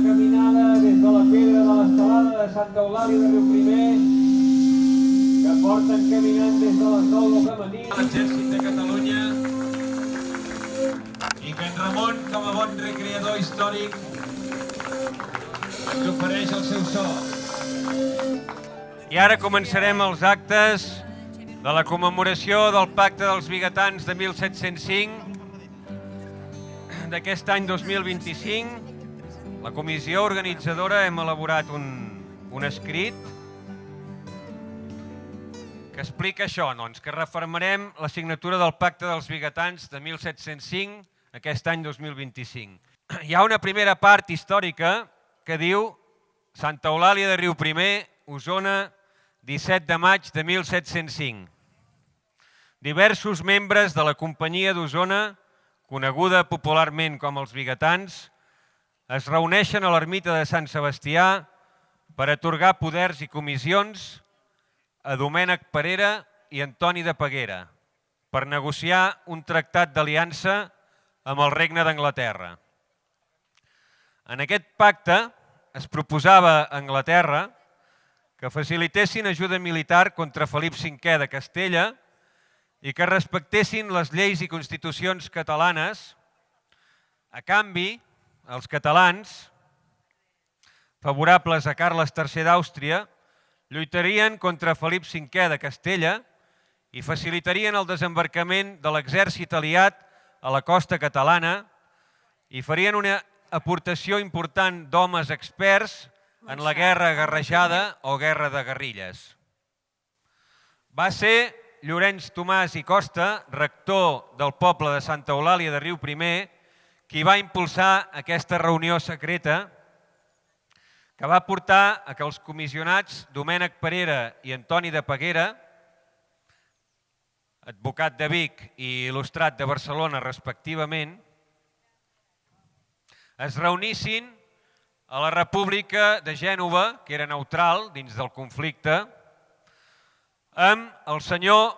caminada des de la pedra de l'estelada de Santa Eulàlia de Riuprimer, que porten caminant des de les 9 del matí l'Exèrcit de Catalunya i que en Ramon, com a bon recreador històric, ens ofereix el seu so. I ara començarem els actes de la commemoració del Pacte dels Vigatans de 1705 d'aquest any 2025. La comissió organitzadora hem elaborat un escrit que explica això, doncs, que refermarem la signatura del Pacte dels Vigatans de 1705 aquest any 2025. Hi ha una primera part històrica que diu Santa Eulàlia de Riuprimer, Osona, 17 de maig de 1705. Diversos membres de la Companyia d'Osona, coneguda popularment com els Vigatans, es reuneixen a l'ermita de Sant Sebastià per atorgar poders i comissions a Domènec Perera i Antoni de Peguera per negociar un tractat d'aliança amb el Regne d'Anglaterra. En aquest pacte es proposava a Anglaterra que facilitessin ajuda militar contra Felip V de Castella i que respectessin les lleis i constitucions catalanes. A canvi, els catalans, favorables a Carles III d'Àustria, lluitarien contra Felip V de Castella i facilitarien el desembarcament de l'exèrcit aliat a la costa catalana i farien una aportació important d'homes experts en la guerra guerrejada o guerra de guerrilles. Va ser Llorenç Tomàs i Costa, rector del poble de Santa Eulàlia de Riuprimer, qui va impulsar aquesta reunió secreta que va portar a que els comissionats Domènec Perera i Antoni de Peguera, advocat de Vic i il·lustrat de Barcelona respectivament, es reunissin a la República de Gènova, que era neutral dins del conflicte, amb el senyor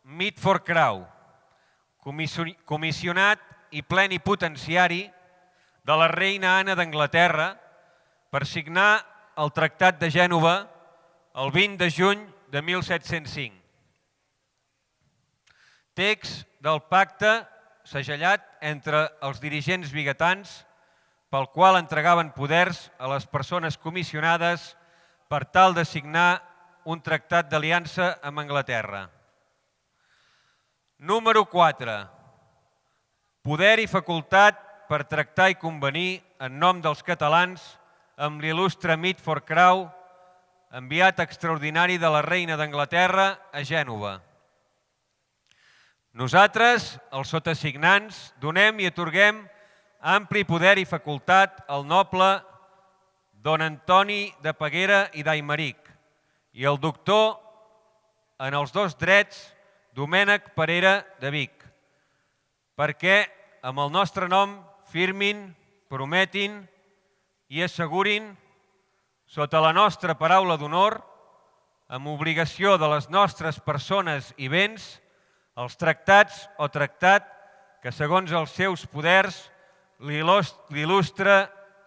Mitford Crowe, comissionat i plenipotenciari de la reina Anna d'Anglaterra per signar el Tractat de Gènova el 20 de juny de 1705. Text del pacte segellat entre els dirigents vigatans pel qual entregaven poders a les persones comissionades per tal de signar un tractat d'aliança amb Anglaterra. Número 4. Poder i facultat per tractar i convenir en nom dels catalans amb l'il·lustre Mitford Crowe, enviat extraordinari de la reina d'Anglaterra a Gènova. Nosaltres, els sotasignants, donem i atorguem ampli poder i facultat al noble don Antoni de Peguera i d'Aimeric i el doctor en els dos drets Domènec Perera de Vic, perquè amb el nostre nom firmin, prometin i assegurin, sota la nostra paraula d'honor, amb obligació de les nostres persones i béns, els tractats o tractat que, segons els seus poders, l'il·lustre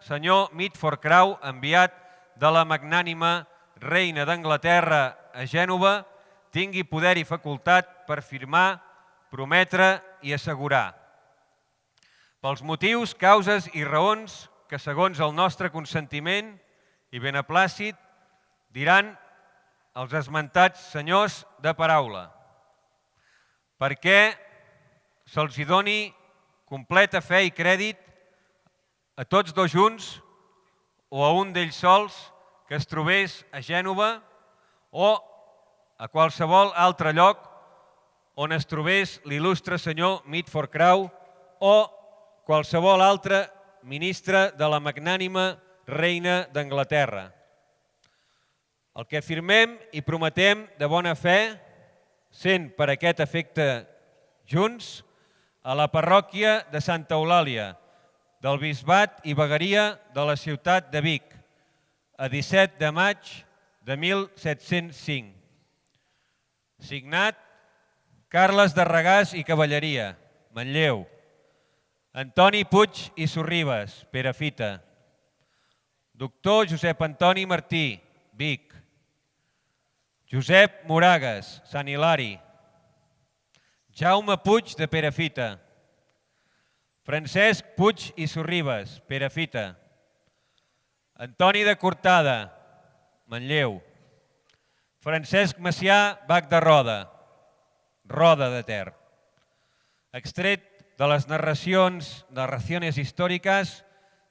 senyor Mitford Crowe, enviat de la magnànima reina d'Anglaterra a Gènova, tingui poder i facultat per firmar, prometre i assegurar. Pels motius, causes i raons que, segons el nostre consentiment i beneplàcit, diran els esmentats senyors de paraula, perquè se'ls hi doni completa fe i crèdit a tots dos junts o a un d'ells sols que es trobés a Gènova o a qualsevol altre lloc on es trobés l'il·lustre senyor Mitford Crowe o qualsevol altre ministre de la magnànima reina d'Anglaterra. El que afirmem i prometem de bona fe, sent per aquest efecte junts, a la parròquia de Santa Eulàlia, del bisbat i vegueria de la ciutat de Vic, a 17 de maig de 1705. Signat Carles de Regàs i Cavalleria, Manlleu. Antoni Puig i Sorribes, Perafita. Doctor Josep Antoni Martí, Vic. Josep Moragues, Sant Hilari. Jaume Puig de Perafita. Francesc Puig i Sorribes, Perafita. Antoni de Cortada, Manlleu. Francesc Macià, Bac de Roda, Roda de Ter. Extret de les narracions històriques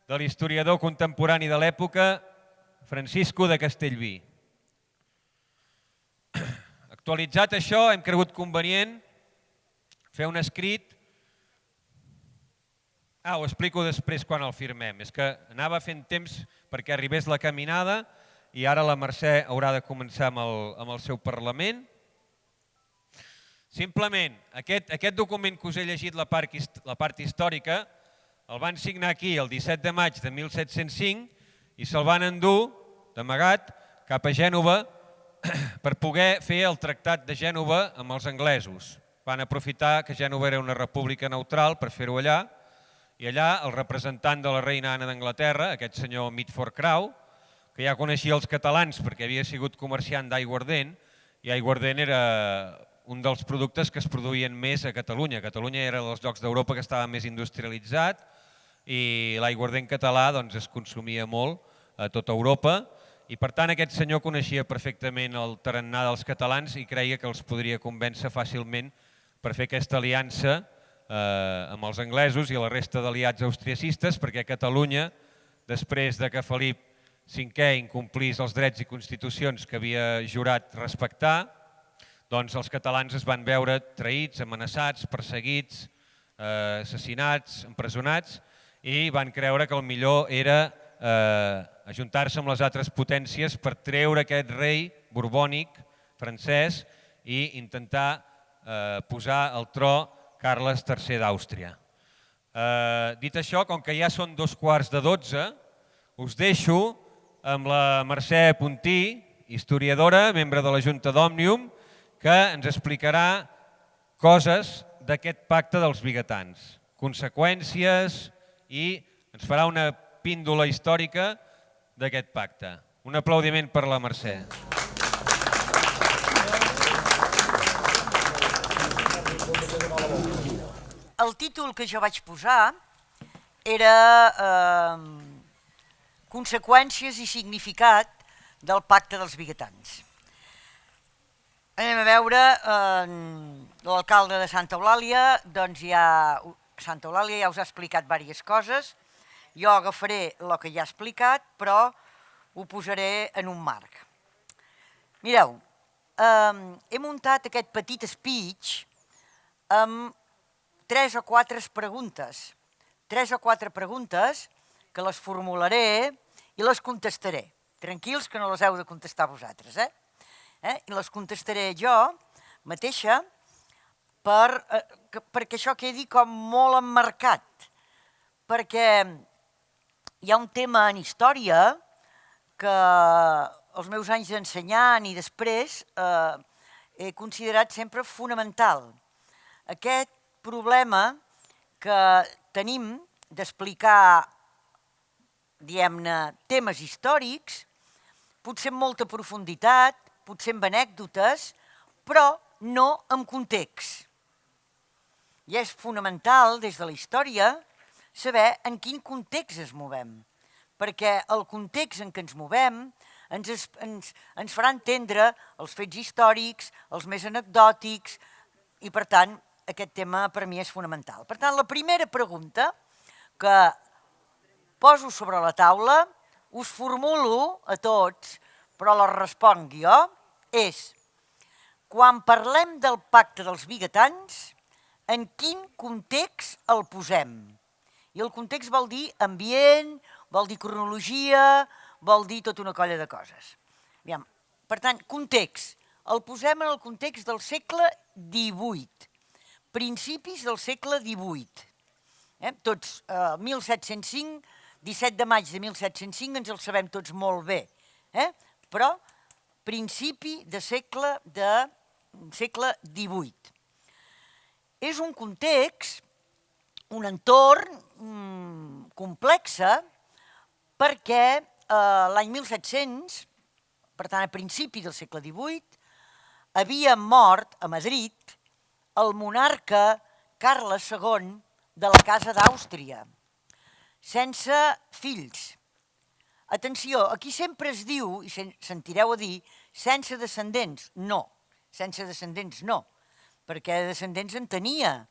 de l'historiador contemporani de l'època, Francisco de Castellví. Actualitzat això, hem cregut convenient fer un escrit. Ho explico després quan el firmem. És que anava fent temps perquè arribés la caminada i ara la Mercè haurà de començar amb el seu Parlament. Simplement, aquest document que us he llegit, la part històrica, el van signar aquí el 17 de maig de 1705 i se'l van endur d'amagat cap a Gènova per poder fer el Tractat de Gènova amb els anglesos. Van aprofitar que Gènova era una república neutral per fer-ho allà i allà el representant de la reina Anna d'Anglaterra, aquest senyor Mitford Crowe, que ja coneixia els catalans perquè havia sigut comerciant d'aiguardent i aiguardent era un dels productes que es produïen més a Catalunya. Catalunya era dels llocs d'Europa que estava més industrialitzat i l'aiguardent català es consumia molt a tota Europa i per tant aquest senyor coneixia perfectament el tarannà dels catalans i creia que els podria convèncer fàcilment per fer aquesta aliança amb els anglesos i la resta d'aliats austriacistes perquè Catalunya, després de que Felip V incomplís els drets i constitucions que havia jurat respectar, doncs els catalans es van veure traïts, amenaçats, perseguits, assassinats, empresonats i van creure que el millor era ajuntar-se amb les altres potències per treure aquest rei borbònic francès i intentar posar al tro Carles III d'Àustria. Dit això, com que ja són 11:15, us deixo amb la Mercè Puntí, historiadora, membre de la Junta d'Òmnium, que ens explicarà coses d'aquest pacte dels vigatans, conseqüències i ens farà una píndola històrica d'aquest pacte. Un aplaudiment per la Mercè. El títol que jo vaig posar era Conseqüències i significat del pacte dels vigatans. Anem a veure l'alcalde de Santa Eulàlia, doncs Santa Eulàlia ja us ha explicat diverses coses, jo agafaré el que ja ha explicat, però ho posaré en un marc. Mireu, he muntat aquest petit speech amb 3 o 4 preguntes. 3 o 4 preguntes que les formularé i les contestaré. Tranquils que no les heu de contestar vosaltres, I les contestaré jo mateixa perquè això quedi com molt emmarcat. Perquè hi ha un tema en història que els meus anys d'ensenyant i després he considerat sempre fonamental. Aquest problema que tenim d'explicar, diguem-ne, temes històrics, potser amb molta profunditat, potser amb anècdotes, però no amb context. I és fonamental, des de la història, saber en quin context ens movem, perquè el context en què ens movem ens farà entendre els fets històrics, els més anecdòtics, i per tant, aquest tema per mi és fonamental. Per tant, la primera pregunta que poso sobre la taula, us formulo a tots, però la responc jo, és: quan parlem del pacte dels vigatans, en quin context el posem? I el context vol dir ambient, vol dir cronologia, vol dir tota una colla de coses. Per tant, context. El posem en el context del segle XVIII, principis del segle XVIII. Tots, 1705, 17 de maig de 1705, ens el sabem tots molt bé, però principi de segle XVIII. És un context, un entorn complex, perquè l'any 1700, per tant a principi del segle XVIII, havia mort a Madrid el monarca Carles II de la Casa d'Àustria, sense fills. Atenció, aquí sempre es diu, i sentireu a dir, sense descendents. No, sense descendents no, perquè descendents en tenia.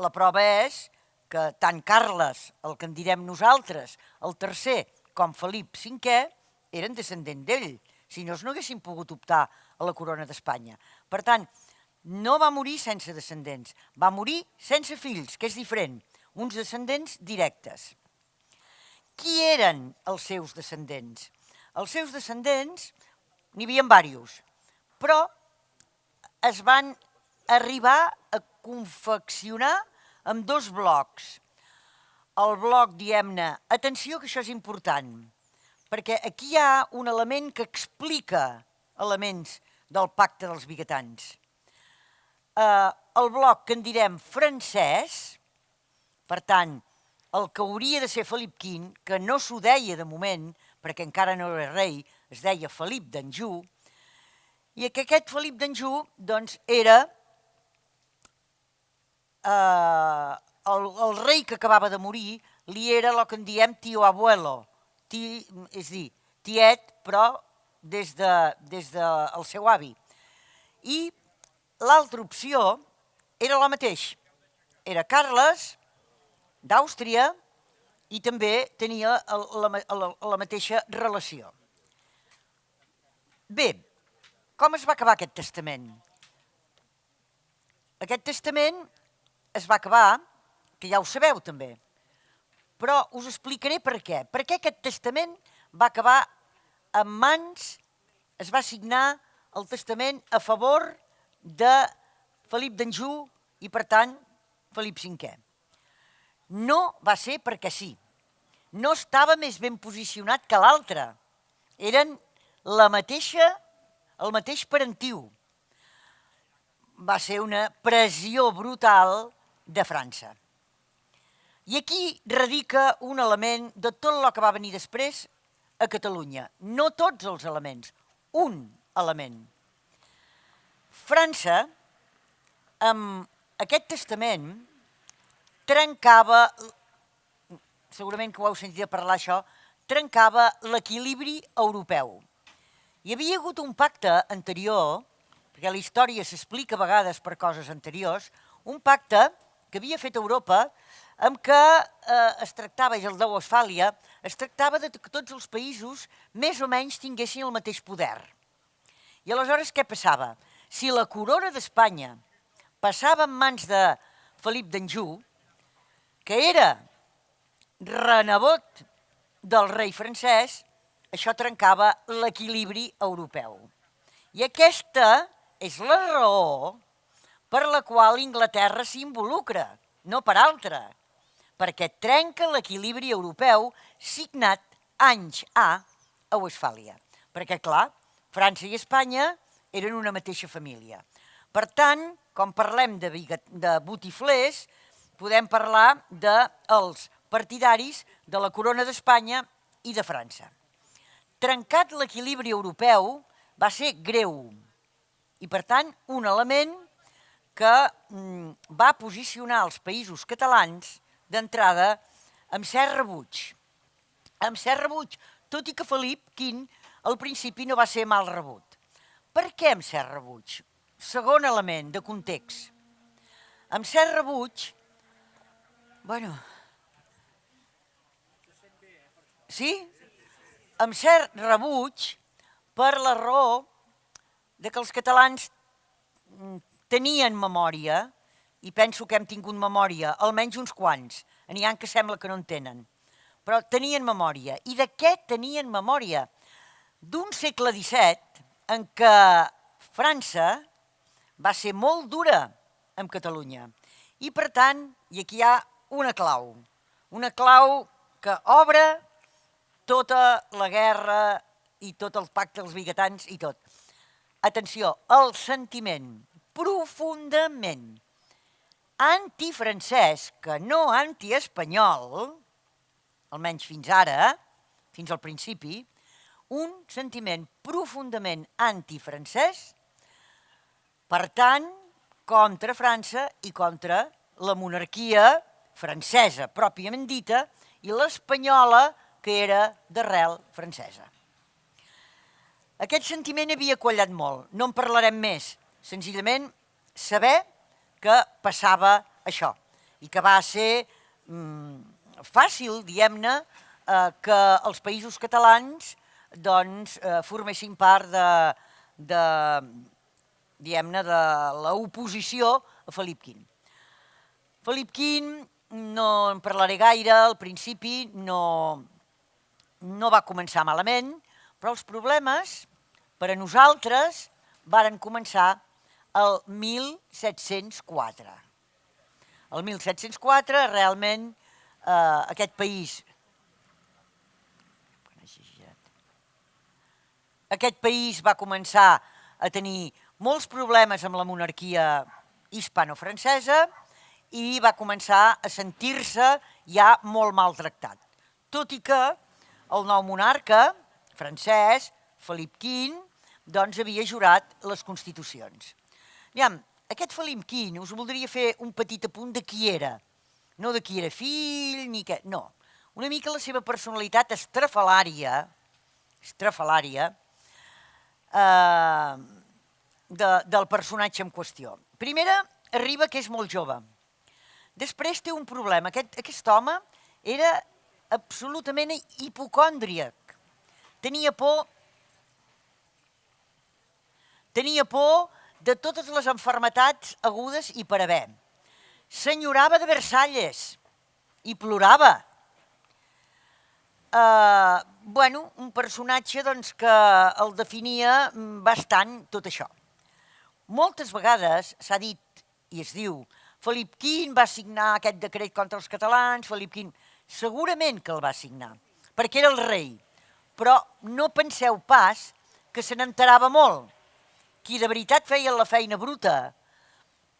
La prova és que tant Carles, el que en direm nosaltres, el tercer, com Felip V, eren descendents d'ell, si no haguessin pogut optar a la corona d'Espanya. Per tant, no va morir sense descendents, va morir sense fills, que és diferent, uns descendents directes. Qui eren els seus descendents? Els seus descendents, n'hi havia diversos, però es van arribar a confeccionar amb dos blocs. El bloc, diguem-ne, atenció que això és important, perquè aquí hi ha un element que explica elements del pacte dels vigatans. El bloc que en direm francès, per tant, el que hauria de ser Felip V, que no s'ho deia de moment, perquè encara no era rei, es deia Felip d'Anjou, i que aquest Felip d'Anjou doncs, era el rei que acabava de morir, li era el que en diem tio abuelo, és a dir, tiet, però des del seu avi. I l'altra opció era la mateixa, era Carles d'Àustria i també tenia la mateixa relació. Bé, com es va acabar aquest testament? Aquest testament es va acabar, que ja ho sabeu també, però us explicaré per què. Per què aquest testament va acabar en mans, es va signar el testament a favor de Felip d'Anjou i, per tant, Felip V. No va ser perquè sí. No estava més ben posicionat que l'altre. Eren el mateix parentiu. Va ser una pressió brutal de França. I aquí radica un element de tot el que va venir després a Catalunya. No tots els elements, un element. França, amb aquest testament, trencava, segurament que ho heu sentit a parlar això, trencava l'equilibri europeu. Hi havia hagut un pacte anterior, perquè la història s'explica a vegades per coses anteriors, un pacte que havia fet Europa en què es tractava, és el de Westfàlia, es tractava de que tots els països més o menys tinguessin el mateix poder. I aleshores què passava? Si la corona d'Espanya passava en mans de Felip d'Anjou, que era renebot del rei francès, això trencava l'equilibri europeu. I aquesta és la raó per la qual Inglaterra s'involucra, no per altra, perquè trenca l'equilibri europeu signat anys a Westfàlia. Perquè, clar, França i Espanya eren una mateixa família. Per tant, com parlem de botiflers, podem parlar dels partidaris de la corona d'Espanya i de França. Trencat l'equilibri europeu va ser greu i, per tant, un element que va posicionar els països catalans d'entrada amb cert rebuig. Amb cert rebuig, tot i que Felip V al principi no va ser mal rebut. Per què amb cert rebuig? Segon element de context. Amb cert rebuig, sí? Amb cert rebuig per la raó de que els catalans tenien memòria, i penso que hem tingut memòria, almenys uns quants, n'hi ha que sembla que no en tenen, però tenien memòria. I de què tenien memòria? D'un segle XVII en què França va ser molt dura amb Catalunya. I per tant, i aquí hi ha una clau que obre tota la guerra i tot el pacte dels vigatans i tot. Atenció, el sentiment profundament antifrancès, que no antiespanyol, almenys fins ara, fins al principi, un sentiment profundament antifrancès, per tant, contra França i contra la monarquia francesa, pròpiament dita, i l'espanyola, que era d'arrel francesa. Aquest sentiment havia quallat molt, no en parlarem més, senzillament saber que passava això i que va ser fàcil, diguem-ne, que els països catalans formessin part de l'oposició a Felip V. Felip V, no en parlaré gaire, al principi no va començar malament, però els problemes per a nosaltres varen començar el 1704. El 1704 realment aquest país va començar a tenir molts problemes amb la monarquia hispano-francesa i va començar a sentir-se ja molt maltractat. Tot i que el nou monarca francès, Felip V, doncs havia jurat les constitucions. Aviam, aquest Felip V us voldria fer un petit apunt de qui era. No de qui era fill, ni què... No, una mica la seva personalitat estrafalària del personatge en qüestió. Primera, arriba que és molt jove. Després té un problema. Aquest home era absolutament hipocòndriac. Tenia por de totes les malalties agudes i per haver. S'enyorava de Versalles i plorava. Un personatge que el definia bastant tot això. Moltes vegades s'ha dit i es diu Felip V va signar aquest decret contra els catalans, Felip V segurament que el va signar, perquè era el rei, però no penseu pas que se n'enterava molt. Qui de veritat feia la feina bruta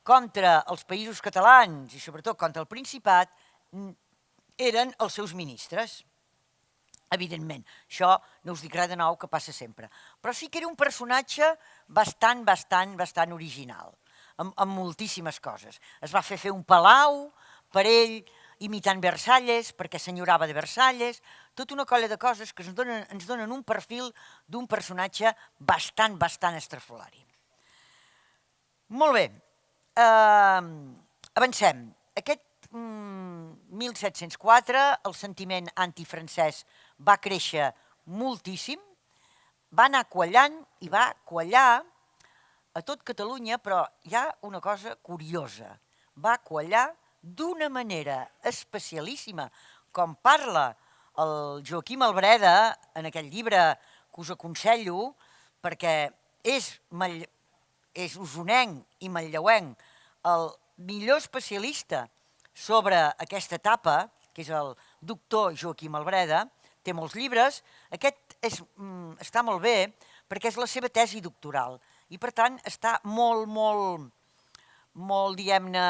contra els països catalans i sobretot contra el Principat eren els seus ministres. Evidentment, això no us dic res de nou, que passa sempre. Però sí que era un personatge bastant original, amb moltíssimes coses. Es va fer un palau per ell, imitant Versalles, perquè s'enyorava de Versalles, tota una colla de coses que ens donen un perfil d'un personatge bastant estrafolari. Molt bé, avancem. Aquest 1704, el sentiment antifrancès va créixer moltíssim, va anar quallant i va quallar a tot Catalunya, però hi ha una cosa curiosa. Va quallar d'una manera especialíssima, com parla el Joaquim Albreda en aquell llibre que us aconsello, perquè és usonenc i manlleuenc el millor especialista sobre aquesta etapa, que és el doctor Joaquim Albreda, té molts llibres. Aquest està molt bé perquè és la seva tesi doctoral i per tant està molt, diguem-ne,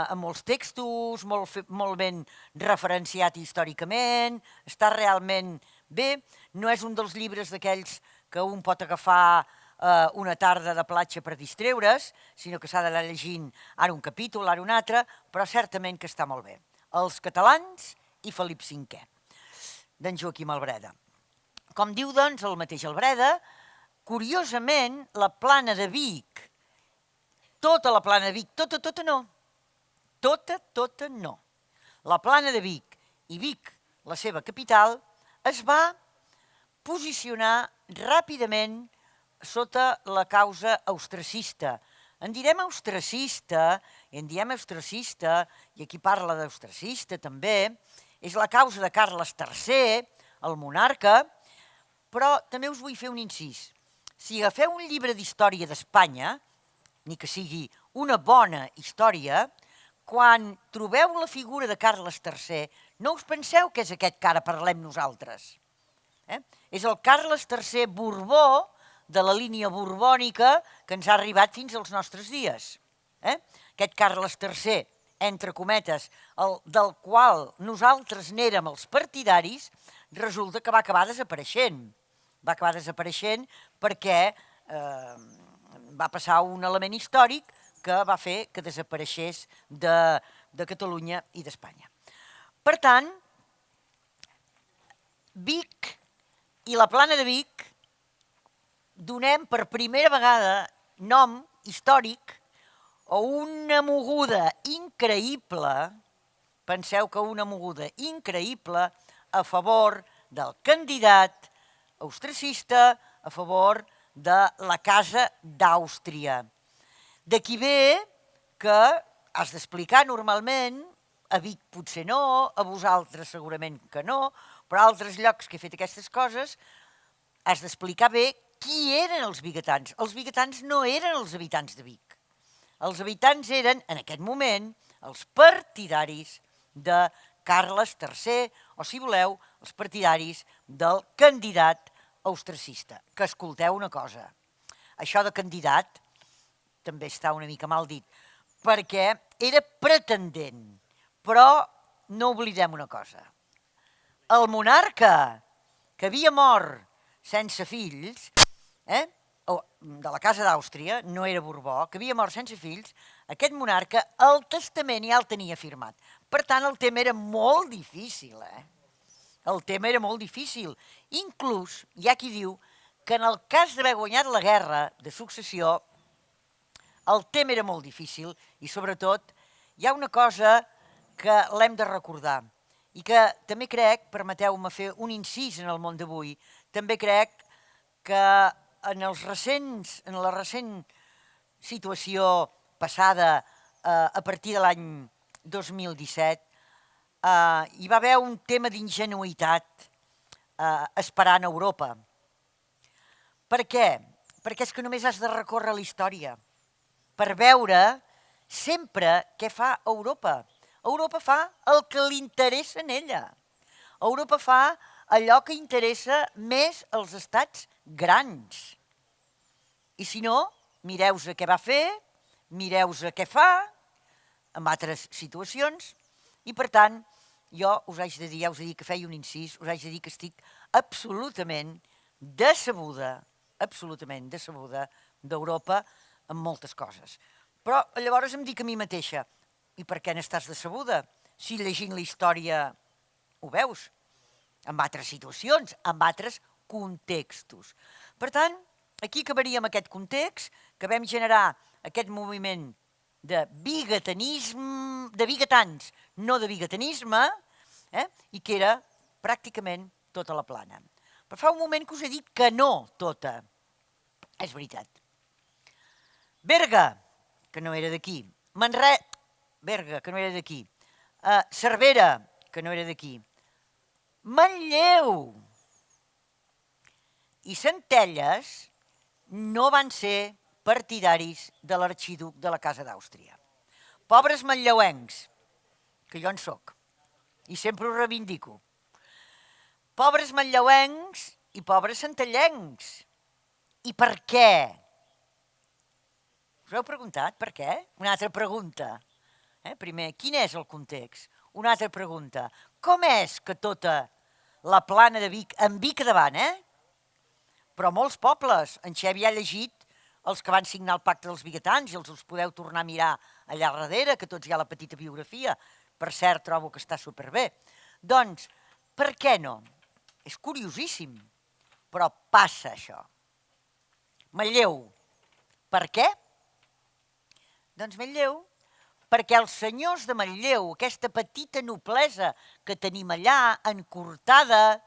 amb molts textos, molt ben referenciat històricament, està realment bé. No és un dels llibres d'aquells que un pot agafar una tarda de platja per distreure's, sinó que s'ha d'anar llegint ara un capítol, ara un altre, però certament que està molt bé. Els catalans i Felip V, d'en Joaquim Albreda. Com diu, doncs, el mateix Albreda, curiosament, la plana de Vic, tota la plana de Vic, tota no, tota no. La plana de Vic i Vic, la seva capital, es va posicionar ràpidament sota la causa austracista. En direm austracista, i aquí parla d'austracista també, és la causa de Carles III, el monarca, però també us vull fer un incís. Si agafeu un llibre d'història d'Espanya, ni que sigui una bona història, quan trobeu la figura de Carles III, no us penseu que és aquest que ara parlem nosaltres. És el Carles III Borbó, de la línia borbònica que ens ha arribat fins als nostres dies. Aquest Carles III, entre cometes, del qual nosaltres n'érem els partidaris, resulta que va acabar desapareixent. Va acabar desapareixent perquè va passar un element històric que va fer que desapareixés de Catalunya i d'Espanya. Per tant, Vic i la Plana de Vic donem per primera vegada nom històric o una moguda increïble, penseu que una moguda increïble a favor del candidat austracista, a favor de la Casa d'Àustria. D'aquí ve que has d'explicar normalment, a Vic potser no, a vosaltres segurament que no, però a altres llocs que he fet aquestes coses, has d'explicar bé qui eren els biguetans. Els biguetans no eren els habitants de Vic. Els habitants eren, en aquest moment, els partidaris de Carles III, o si voleu, els partidaris del candidat austracista. Que escolteu una cosa, això de candidat també està una mica mal dit, perquè era pretendent, però no oblidem una cosa. El monarca que havia mort sense fills, de la Casa d'Àustria, no era Borbó, que havia mort sense fills, aquest monarca el testament ja el tenia firmat. Per tant, el tema era molt difícil. El tema era molt difícil. Inclús hi ha qui diu que en el cas d'haver guanyat la guerra de successió, el tema era molt difícil i, sobretot, hi ha una cosa que l'hem de recordar i que també crec, permeteu-me fer un incís en el món d'avui, també crec que en la recent situació passada, a partir de l'any 2017, hi va haver un tema d'ingenuïtat esperant Europa. Per què? Perquè és que només has de recórrer la història per veure sempre què fa Europa. Europa fa el que li interessa en ella. Europa fa allò que interessa més als estats grans. I si no, mireu què va fer, mireu què fa en altres situacions i, per tant, jo us haig de dir, ja us he dit que feia un incís, us haig de dir que estic absolutament decebuda d'Europa en moltes coses. Però llavors em dic a mi mateixa, i per què n'estàs decebuda? Si llegint la història ho veus, en altres situacions, en altres contextos. Per tant, aquí acabaríem aquest context, que vam generar aquest moviment de biguetanisme, de biguetans, no de biguetanisme, i que era pràcticament tota la Plana. Però fa un moment que us he dit que no tota. És veritat. Berga, que no era d'aquí. Berga, que no era d'aquí. Cervera, que no era d'aquí. Manlleu i Centelles no van ser partidaris de l'arxiduc de la Casa d'Àustria. Pobres manlleuencs, que jo en soc, i sempre ho reivindico. Pobres manlleuencs i pobres centellencs. I per què? Us heu preguntat per què? Una altra pregunta. Primer, quin és el context? Una altra pregunta. Com és que tota la Plana de Vic, en Vic davant, però molts pobles, en Xevi ha llegit els que van signar el Pacte dels Biguetans i els podeu tornar a mirar allà darrere, que tots hi ha la petita biografia. Per cert, trobo que està superbé. Doncs, per què no? És curiosíssim, però passa això. Manlleu, per què? Doncs Manlleu, perquè els senyors de Manlleu, aquesta petita noblesa que tenim allà, encortada,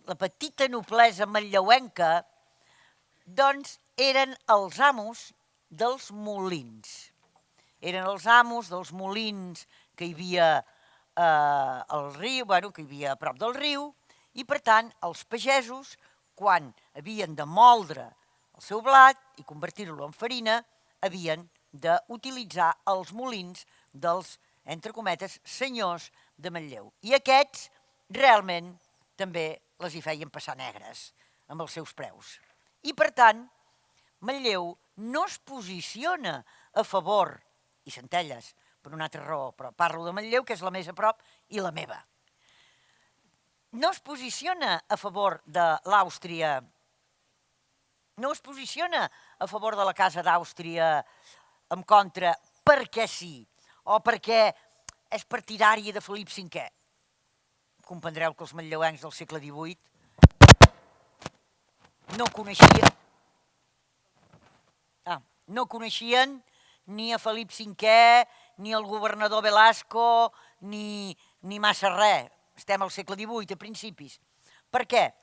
la petita noblesa manlleuenca, doncs eren els amos dels molins. Eren els amos dels molins que hi havia al riu, que hi havia a prop del riu, i per tant els pagesos, quan havien de moldre el seu blat i convertir-lo en farina, havien d'utilitzar els molins dels, entre cometes, senyors de Manlleu. I aquests realment també les hi feien passar negres amb els seus preus. I per tant, Manlleu no es posiciona a favor, i Centelles per una altra raó, però parlo de Manlleu, que és la més a prop, i la meva. no es posiciona a favor de l'Àustria, no es posiciona a favor de la Casa d'Àustria en contra perquè sí, o perquè és partidària de Felip V. Comprendreu que els manlleuencs del segle XVIII no coneixien ni a Felip V, ni al governador Velasco, ni massa res. Estem al segle XVIII, a principis. Per què?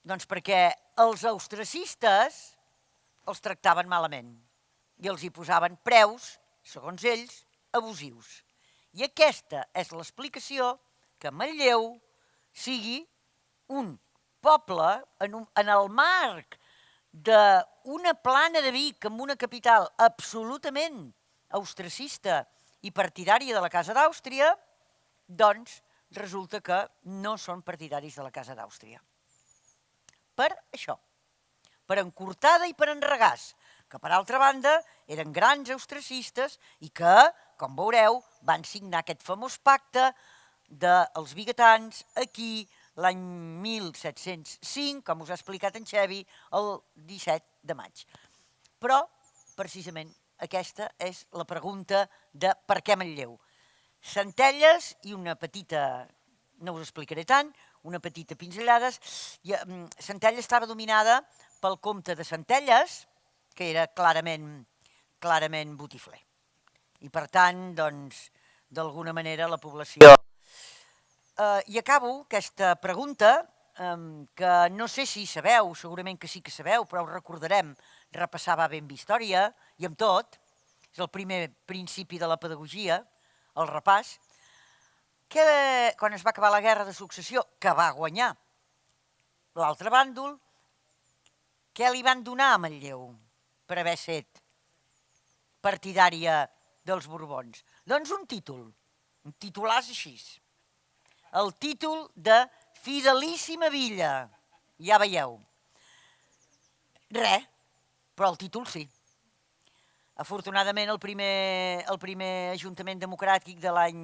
Doncs perquè els austriacistes els tractaven malament i els hi posaven preus, segons ells, abusius. I aquesta és l'explicació que Manlleu sigui un poble en el marc d'una plana de Vic amb una capital absolutament austriacista i partidària de la Casa d'Àustria, doncs resulta que no són partidaris de la Casa d'Àustria. Per això, per encurtada i per enregàs, que per altra banda eren grans austriacistes i que, com veureu, van signar aquest famós pacte dels biguetans aquí l'any 1705, com us ha explicat en Xevi, el 17 de maig. Però, precisament, aquesta és la pregunta de per què Manlleu. Centelles i una petita, no us explicaré tant, una petita pinzellada. Centelles estava dominada pel comte de Centelles, que era clarament botifler. I per tant, doncs, d'alguna manera la població... I acabo aquesta pregunta, que no sé si sabeu, segurament que sí que sabeu, però ho recordarem, repassar va ben bé història, i amb tot, és el primer principi de la pedagogia, el repàs, que quan es va acabar la guerra de successió, que va guanyar l'altre bàndol, què li van donar a Manlleu per haver estat partidària dels Borbons? Doncs un titulàs així, el títol de Fidelíssima Villa, ja veieu. Res, però el títol sí. Afortunadament el primer Ajuntament Democràtic de l'any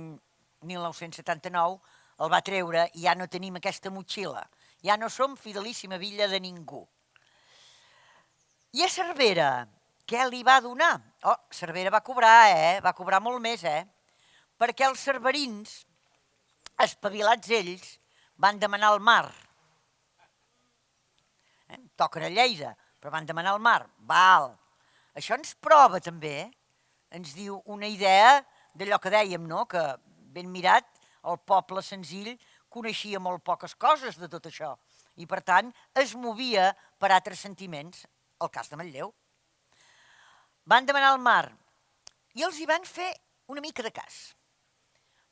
1979 el va treure i ja no tenim aquesta motxilla, ja no som Fidelíssima Villa de ningú. I a Cervera, què li va donar? Oh, Cervera va cobrar, va cobrar molt més, perquè els cerverins, espavilats ells, van demanar el mar. Toquen a Lleida, però van demanar el mar. Val. Això ens prova també, ens diu una idea d'allò que dèiem, no? Que ben mirat, el poble senzill coneixia molt poques coses de tot això i per tant es movia per altres sentiments, el cas de Manlleu. Van demanar el mar i els hi van fer una mica de cas,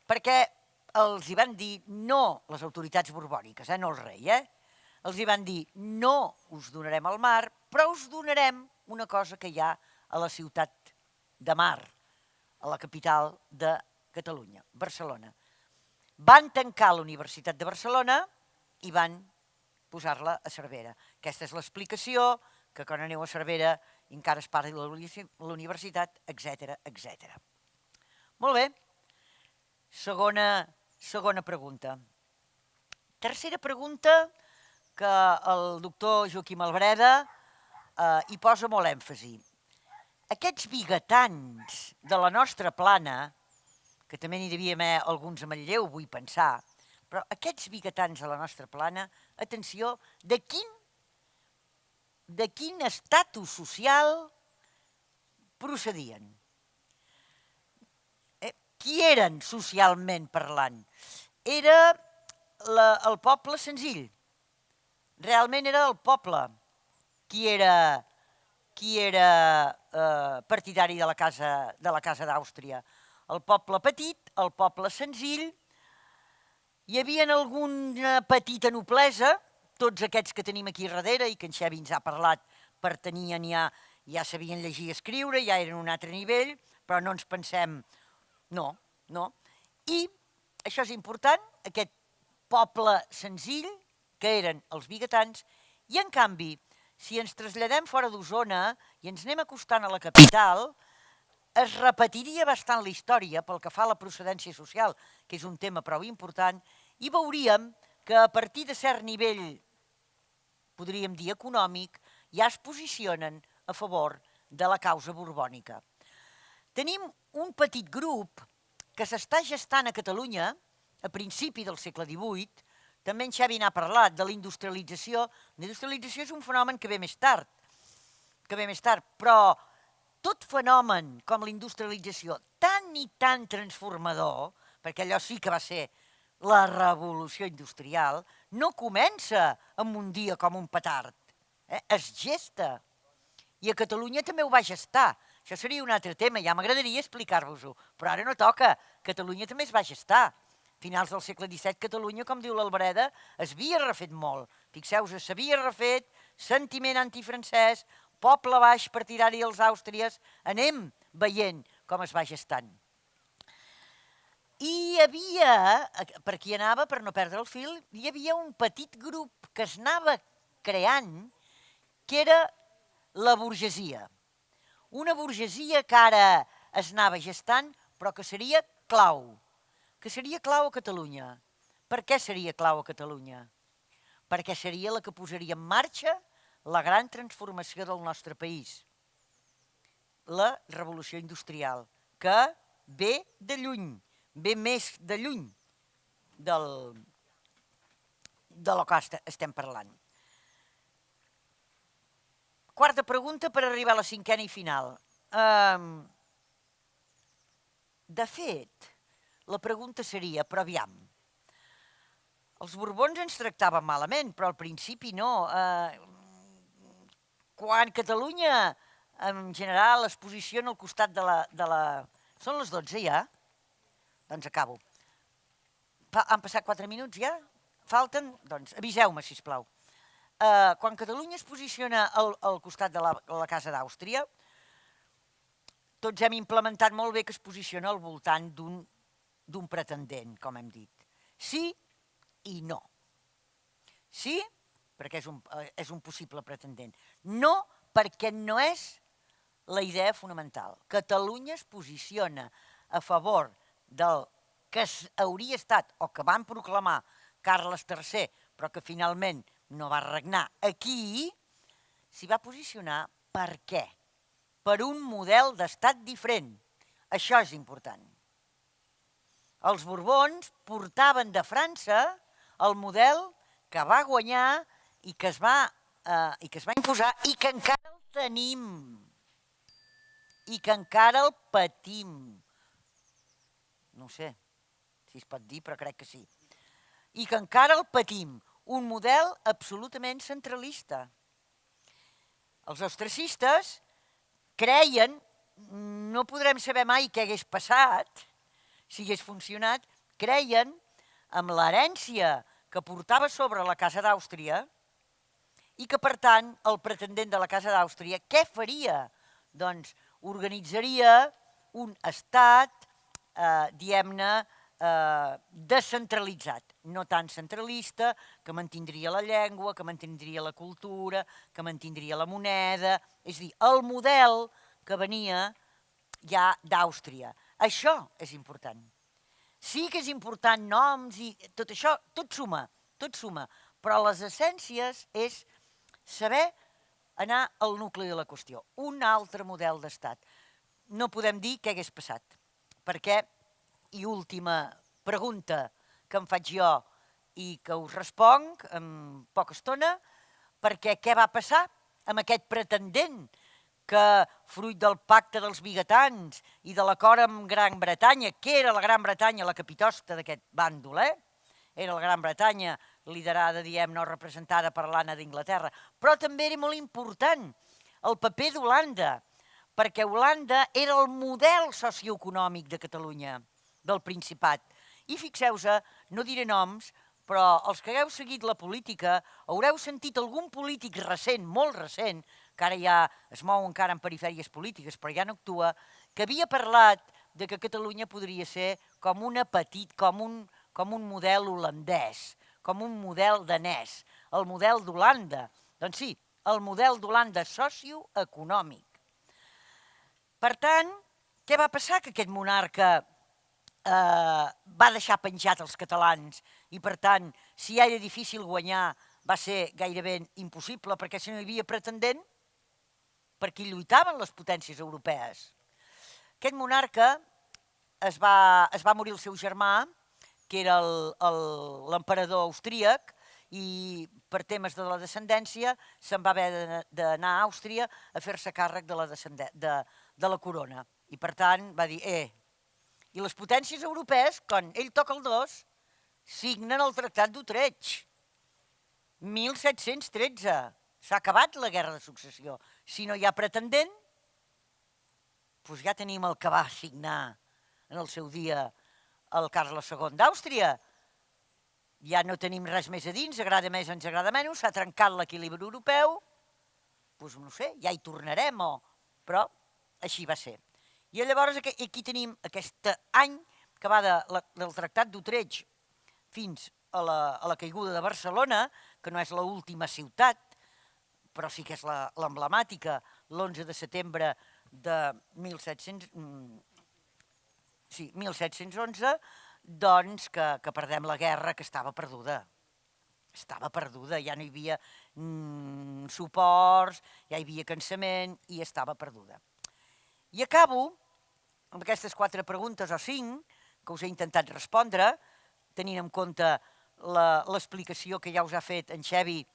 perquè els hi van dir no les autoritats borbòniques, no el rei, els hi van dir no us donarem el mar, però us donarem una cosa que hi ha a la ciutat de Mar, a la capital de Catalunya, Barcelona. Van tancar la Universitat de Barcelona i van posar-la a Cervera. Aquesta és l'explicació, que quan aneu a Cervera encara es parla de la universitat, etc. etc. Molt bé. Segona pregunta. Tercera pregunta que el doctor Joaquim Albreda hi posa molt èmfasi. Aquests biguetans de la nostra plana, que també n'hi devia haver alguns a Manlleu, vull pensar, però aquests biguetans de la nostra plana, atenció, de quin estatus social procedien? Qui eren socialment parlant? Era el poble senzill. Realment era el poble qui era partidari de la Casa d'Àustria. El poble petit, el poble senzill, hi havia alguna petita noblesa, tots aquests que tenim aquí darrere i que en Xevi ens ha parlat, pertanyien ja sabien llegir i escriure, ja eren un altre nivell, però no ens pensem... No. I això és important, aquest poble senzill, que eren els biguetans, i en canvi, si ens traslladem fora d'Osona i ens anem acostant a la capital, es repetiria bastant la història pel que fa a la procedència social, que és un tema prou important, i veuríem que a partir de cert nivell, podríem dir econòmic, ja es posicionen a favor de la causa borbònica. Tenim un petit grup que s'està gestant a Catalunya a principi del segle XVIII, també en Xavi n'ha parlat, de la industrialització. La industrialització és un fenomen que ve més tard, però tot fenomen com la industrialització tan i tan transformador, perquè allò sí que va ser la revolució industrial, no comença en un dia com un petard, es gesta. I a Catalunya també ho va gestar. Això seria un altre tema, ja m'agradaria explicar-vos-ho, però ara no toca. Catalunya també es va gestar. A finals del segle XVII, Catalunya, com diu l'Albareda, es havia refet molt. Fixeu-vos, s'havia refet, sentiment antifrancès, poble baix partidari dels àustries, anem veient com es va gestant. I hi havia, per qui anava, per no perdre el fil, hi havia un petit grup que es anava creant, que era la burgesia. Una burgesia que ara es anava gestant, però que seria clau. Que seria clau a Catalunya. Per què seria clau a Catalunya? Perquè seria la que posaria en marxa la gran transformació del nostre país. La revolució industrial, que ve de lluny, ve més de lluny de lo que estem parlant. Quarta pregunta per arribar a la cinquena i final. De fet, la pregunta seria, però aviam, els Borbons ens tractaven malament, però al principi no. Quan Catalunya, en general, es posiciona al costat de la... Són les 12 ja? Doncs acabo. Han passat 4 minuts ja? Falten? Doncs aviseu-me, sisplau. Quan Catalunya es posiciona al costat de la Casa d'Àustria, tots hem implementat molt bé que es posiciona al voltant d'un pretendent, com hem dit. Sí i no. Sí, perquè és un possible pretendent. No, perquè no és la idea fonamental. Catalunya es posiciona a favor del que hauria estat, o que van proclamar Carles III, però que finalment no va regnar aquí, s'hi va posicionar per què? Per un model d'estat diferent. Això és important. Els Borbons portaven de França el model que va guanyar i que es va imposar i que encara el tenim. I que encara el patim. No sé si es pot dir, però crec que sí. I que encara el patim. Un model absolutament centralista. Els austriacistes creien, no podrem saber mai què hagués passat, si hagués funcionat, creien en l'herència que portava sobre la Casa d'Àustria i que, per tant, el pretendent de la Casa d'Àustria, què faria? Doncs organitzaria un estat, diguem-ne, descentralitzat, no tan centralista, que mantindria la llengua, que mantindria la cultura, que mantindria la moneda, és a dir, el model que venia ja d'Àustria. Això és important. Sí que és important noms i tot això, tot suma, però les essències és saber anar al nucli de la qüestió. Un altre model d'estat. No podem dir què hagués passat, perquè, i última pregunta que em faig jo i que us responc en poca estona, perquè què va passar amb aquest pretendent que, fruit del pacte dels vigatans i de l'acord amb Gran Bretanya, que era la Gran Bretanya la capitosta d'aquest bàndol, era la Gran Bretanya liderada, diem, no representada per l'Anna d'Inglaterra, però també era molt important el paper d'Holanda, perquè Holanda era el model socioeconòmic de Catalunya, del Principat. I fixeu-vos, no diré noms, però els que hagueu seguit la política haureu sentit algun polític recent, molt recent, que ara ja es mou encara en perifèries polítiques, però ja no actua, que havia parlat de que Catalunya podria ser com com un model holandès, com un model danès, el model d'Holanda. Doncs sí, el model d'Holanda socioeconòmic. Per tant, què va passar? Que aquest monarca va deixar penjat els catalans i per tant, si ja era difícil guanyar, va ser gairebé impossible, perquè si no hi havia pretendent, per qui lluitaven les potències europees. Aquest monarca es va morir el seu germà, que era l'emperador austríac, i per temes de la descendència se'n va haver d'anar a Àustria a fer-se càrrec de la corona. I per tant va dir, i les potències europees, quan ell toca el dos, signen el Tractat d'Utrecht. 1713. S'ha acabat la guerra de successió. Si no hi ha pretendent, doncs ja tenim el que va signar en el seu dia el Carles II d'Àustria. Ja no tenim res més a dir, ens agrada més, ens agrada menys, s'ha trencat l'equilibri europeu, doncs no sé, ja hi tornarem, però així va ser. I llavors aquí tenim aquest any que va del Tractat d'Utrecht fins a la caiguda de Barcelona, que no és l'última ciutat, però sí que és l'emblemàtica, l'11 de setembre de 1711, doncs que perdem la guerra, que estava perduda. Estava perduda, ja no hi havia suports, ja hi havia cansament i estava perduda. I acabo amb aquestes 4 preguntes o 5 que us he intentat respondre, tenint en compte l'explicació que ja us ha fet en Xevi,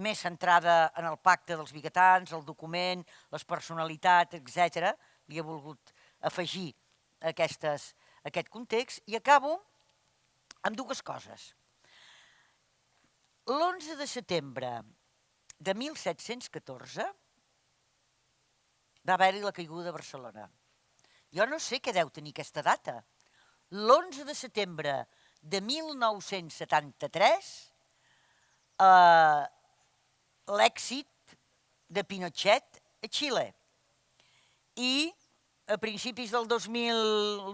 més centrada en el pacte dels biguetans, el document, les personalitats, etc. Li he volgut afegir aquest context i acabo amb 2 coses. L'11 de setembre de 1714 va haver-hi la caiguda de Barcelona. Jo no sé què deu tenir aquesta data. L'11 de setembre de 1973, l'èxit de Pinochet a Xile. I a principis del 2001 o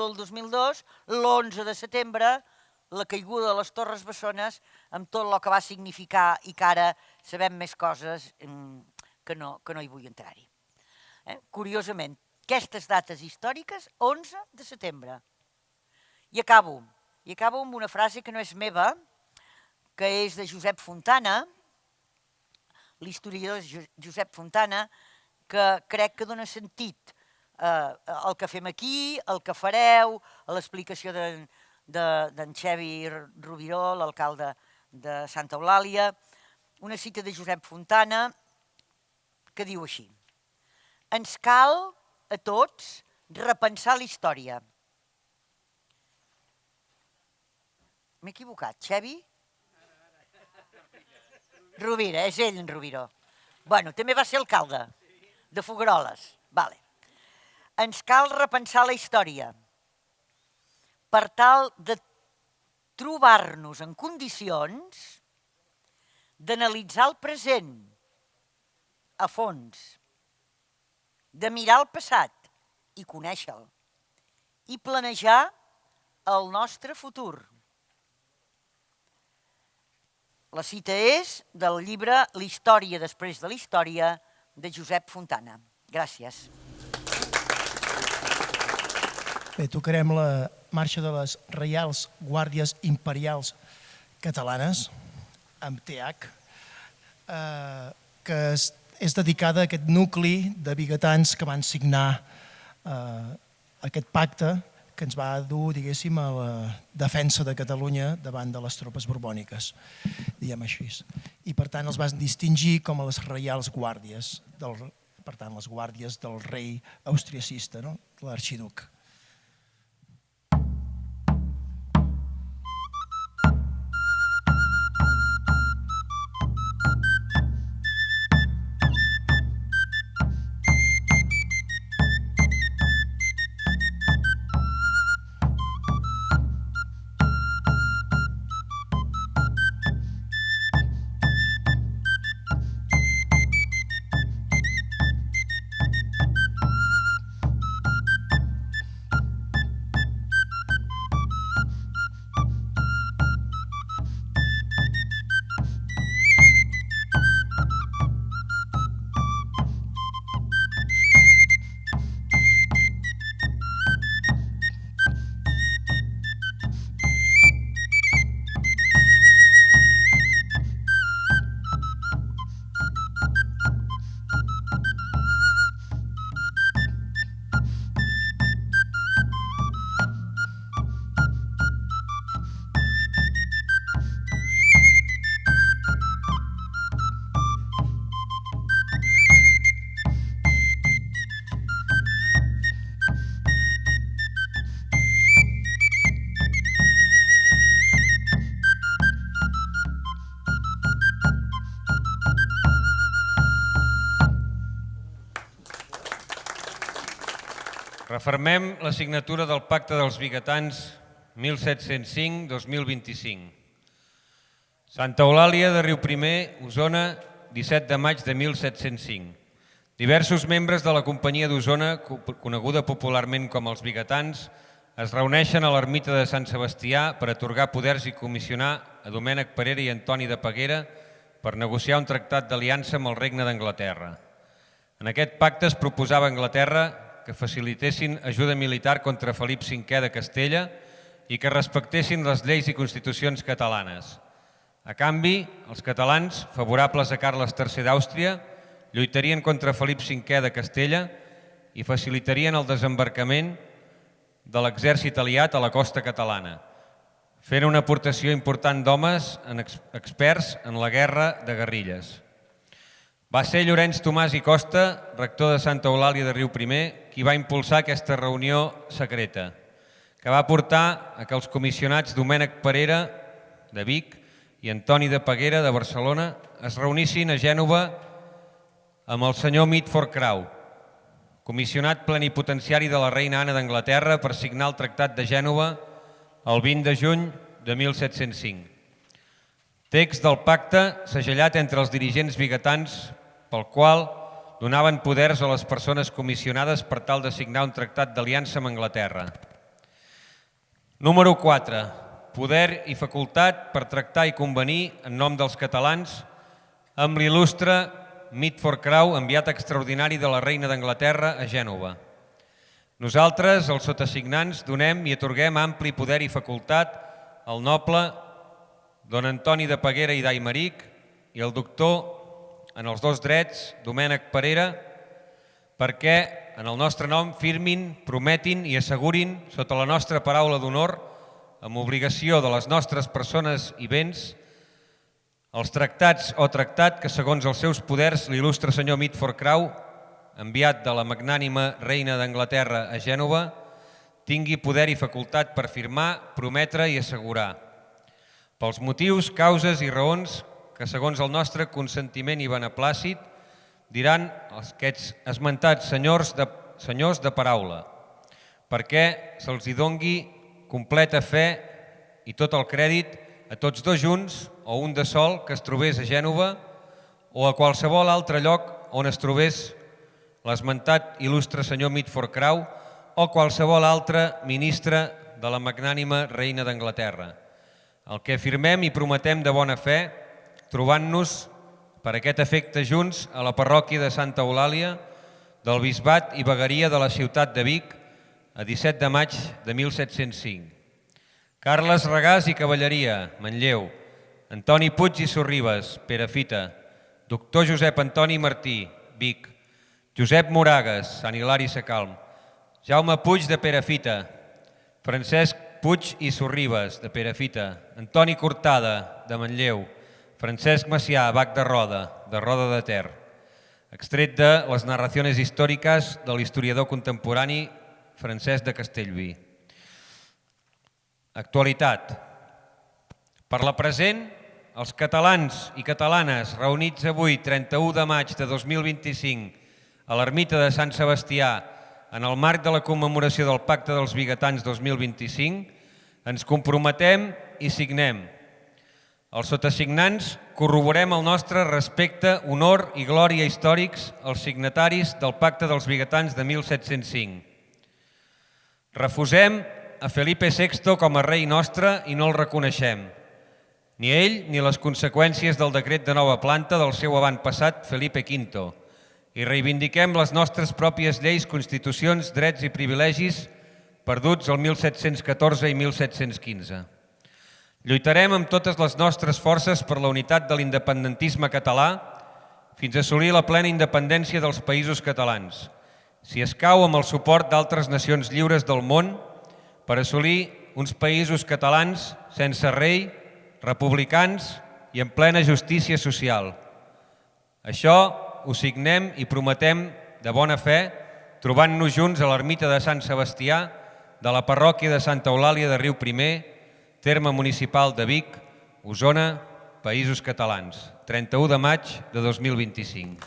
el 2002, l'11 de setembre, la caiguda de les Torres Bessones, amb tot el que va significar i que ara sabem més coses que no hi vull entrar-hi. Curiosament, aquestes dates històriques, 11 de setembre. I acabo amb una frase que no és meva, que és de Josep Fontana, l'historiador Josep Fontana, que crec que dona sentit el que fem aquí, el que fareu, a l'explicació d'en Xevi Rubiró, l'alcalde de Santa Eulàlia, una cita de Josep Fontana que diu així: ens cal a tots repensar la història. M'he equivocat, Xevi? Rovira, és ell en Rubiró. Bueno, també va ser alcalde de Fogueroles. Vale. Ens cal repensar la història per tal de trobar-nos en condicions d'analitzar el present a fons, de mirar el passat i conèixer-lo, i planejar el nostre futur. La cita és del llibre La història després de la història, de Josep Fontana. Gràcies. Bé, tocarem la marxa de les Reials Guàrdies Imperials Catalanes, amb TH, que és dedicada a aquest nucli de biguetans que van signar aquest pacte que ens va dur, diguéssim, a la defensa de Catalunya davant de les tropes borbòniques, diguem així. I, per tant, els van distingir com a les Reials Guàrdies, per tant, les guàrdies del rei austriacista, l'arxiduc. Refermem la signatura del Pacte dels Vigatans 1705-2025. Santa Eulàlia de Riuprimer, Osona, 17 de maig de 1705. Diversos membres de la Companyia d'Osona, coneguda popularment com els Vigatans, es reuneixen a l'ermita de Sant Sebastià per atorgar poders i comissionar a Domènec Parera i Antoni de Peguera per negociar un tractat d'aliança amb el Regne d'Anglaterra. En aquest pacte es proposava a Anglaterra que facilitessin ajuda militar contra Felip V de Castella i que respectessin les lleis i constitucions catalanes. A canvi, els catalans, favorables a Carles III d'Àustria, lluitarien contra Felip V de Castella i facilitarien el desembarcament de l'exèrcit aliat a la costa catalana, fent una aportació important d'homes experts en la guerra de guerrilles. Va ser Llorenç Tomàs i Costa, rector de Santa Eulàlia de Riuprimer, qui va impulsar aquesta reunió secreta, que va portar a que els comissionats Domènec Parera, de Vic, i Antoni de Peguera, de Barcelona, es reunissin a Gènova amb el senyor Mitford Crowe, comissionat plenipotenciari de la reina Anna d'Anglaterra per signar el Tractat de Gènova el 20 de juny de 1705. Text del pacte segellat entre els dirigents vigatans pel qual donaven poders a les persones comissionades per tal de signar un tractat d'aliança amb Anglaterra. Número 4. Poder i facultat per tractar i convenir en nom dels catalans amb l'il·lustre Mitford Crowe, enviat extraordinari de la reina d'Anglaterra a Gènova. Nosaltres, els sotasignants, donem i atorguem ampli poder i facultat al noble don Antoni de Peguera i d'Aimeric i el doctor en els dos drets, Domènec Parera, perquè en el nostre nom firmin, prometin i assegurin, sota la nostra paraula d'honor, amb obligació de les nostres persones i béns, els tractats o tractat que, segons els seus poders, l'il·lustre senyor Mitford Crowe, enviat de la magnànima reina d'Anglaterra a Gènova, tingui poder i facultat per firmar, prometre i assegurar. Pels motius, causes i raons que, segons el nostre consentiment i beneplàcit, diran aquests esmentats senyors de paraula, perquè se'ls hi dongui completa fe i tot el crèdit a tots dos junts o un de sol que es trobés a Gènova o a qualsevol altre lloc on es trobés l'esmentat il·lustre senyor Mitford Crowe o qualsevol altre ministre de la magnànima reina d'Anglaterra. El que afirmem i prometem de bona fe, trobant-nos per aquest efecte junts a la parròquia de Santa Eulàlia del bisbat i vegueria de la ciutat de Vic a 17 de maig de 1705. Carles Regàs i Cavalleria, Manlleu. Antoni Puig i Sorribes, Perafita. Doctor Josep Antoni Martí, Vic. Josep Moragues, Sant Hilari Sacalm. Jaume Puig de Perafita. Francesc Puig i Sorribes, de Perafita. Antoni Cortada, de Manlleu. Francesc Macià, Bac de Roda de Ter. Extret de les narracions històriques de l'historiador contemporani Francesc de Castellví. Actualitat. Per la present, els catalans i catalanes reunits avui, 31 de maig de 2025, a l'ermita de Sant Sebastià, en el marc de la commemoració del Pacte dels Vigatans 2025, ens comprometem i signem. Els sotasignants corroborem el nostre respecte, honor i glòria històrics als signataris del Pacte dels Vigatans de 1705. Refusem a Felipe VI com a rei nostre i no el reconeixem. Ni ell ni les conseqüències del decret de nova planta del seu avantpassat Felipe V. I reivindiquem les nostres pròpies lleis, constitucions, drets i privilegis perduts el 1714 i 1715. Lluitarem amb totes les nostres forces per la unitat de l'independentisme català fins a assolir la plena independència dels països catalans, si escau amb el suport d'altres nacions lliures del món, per assolir uns països catalans sense rei, republicans i en plena justícia social. Això ho signem i prometem de bona fe, trobant-nos junts a l'ermita de Sant Sebastià de la parròquia de Santa Eulàlia de Riuprimer, terme municipal de Vic, Osona, Països Catalans, 31 de maig de 2025.